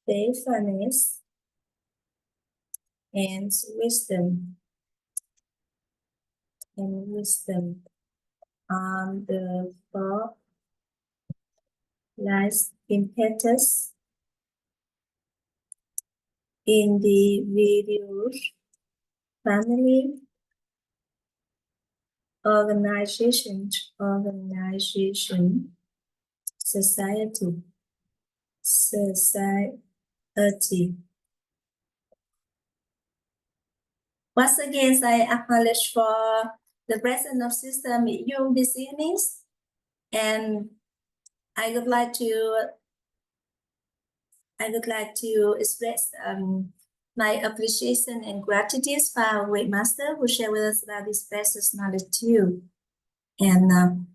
faithfulness, and wisdom. The 4 lies impetus, individuals, family, organization, society. Once again, I acknowledge for the presence of Sister HIÄU this evening, and I would like to express my appreciation and gratitude for our great master who shared with us about this precious knowledge too. And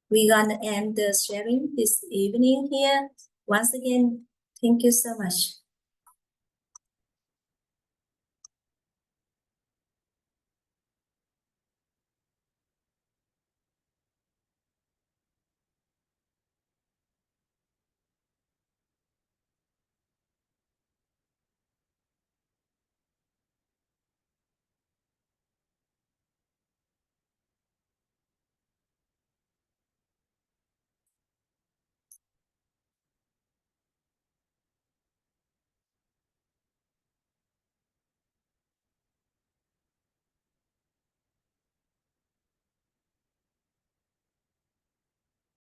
we're gonna end the sharing this evening here. Once again, thank you so much.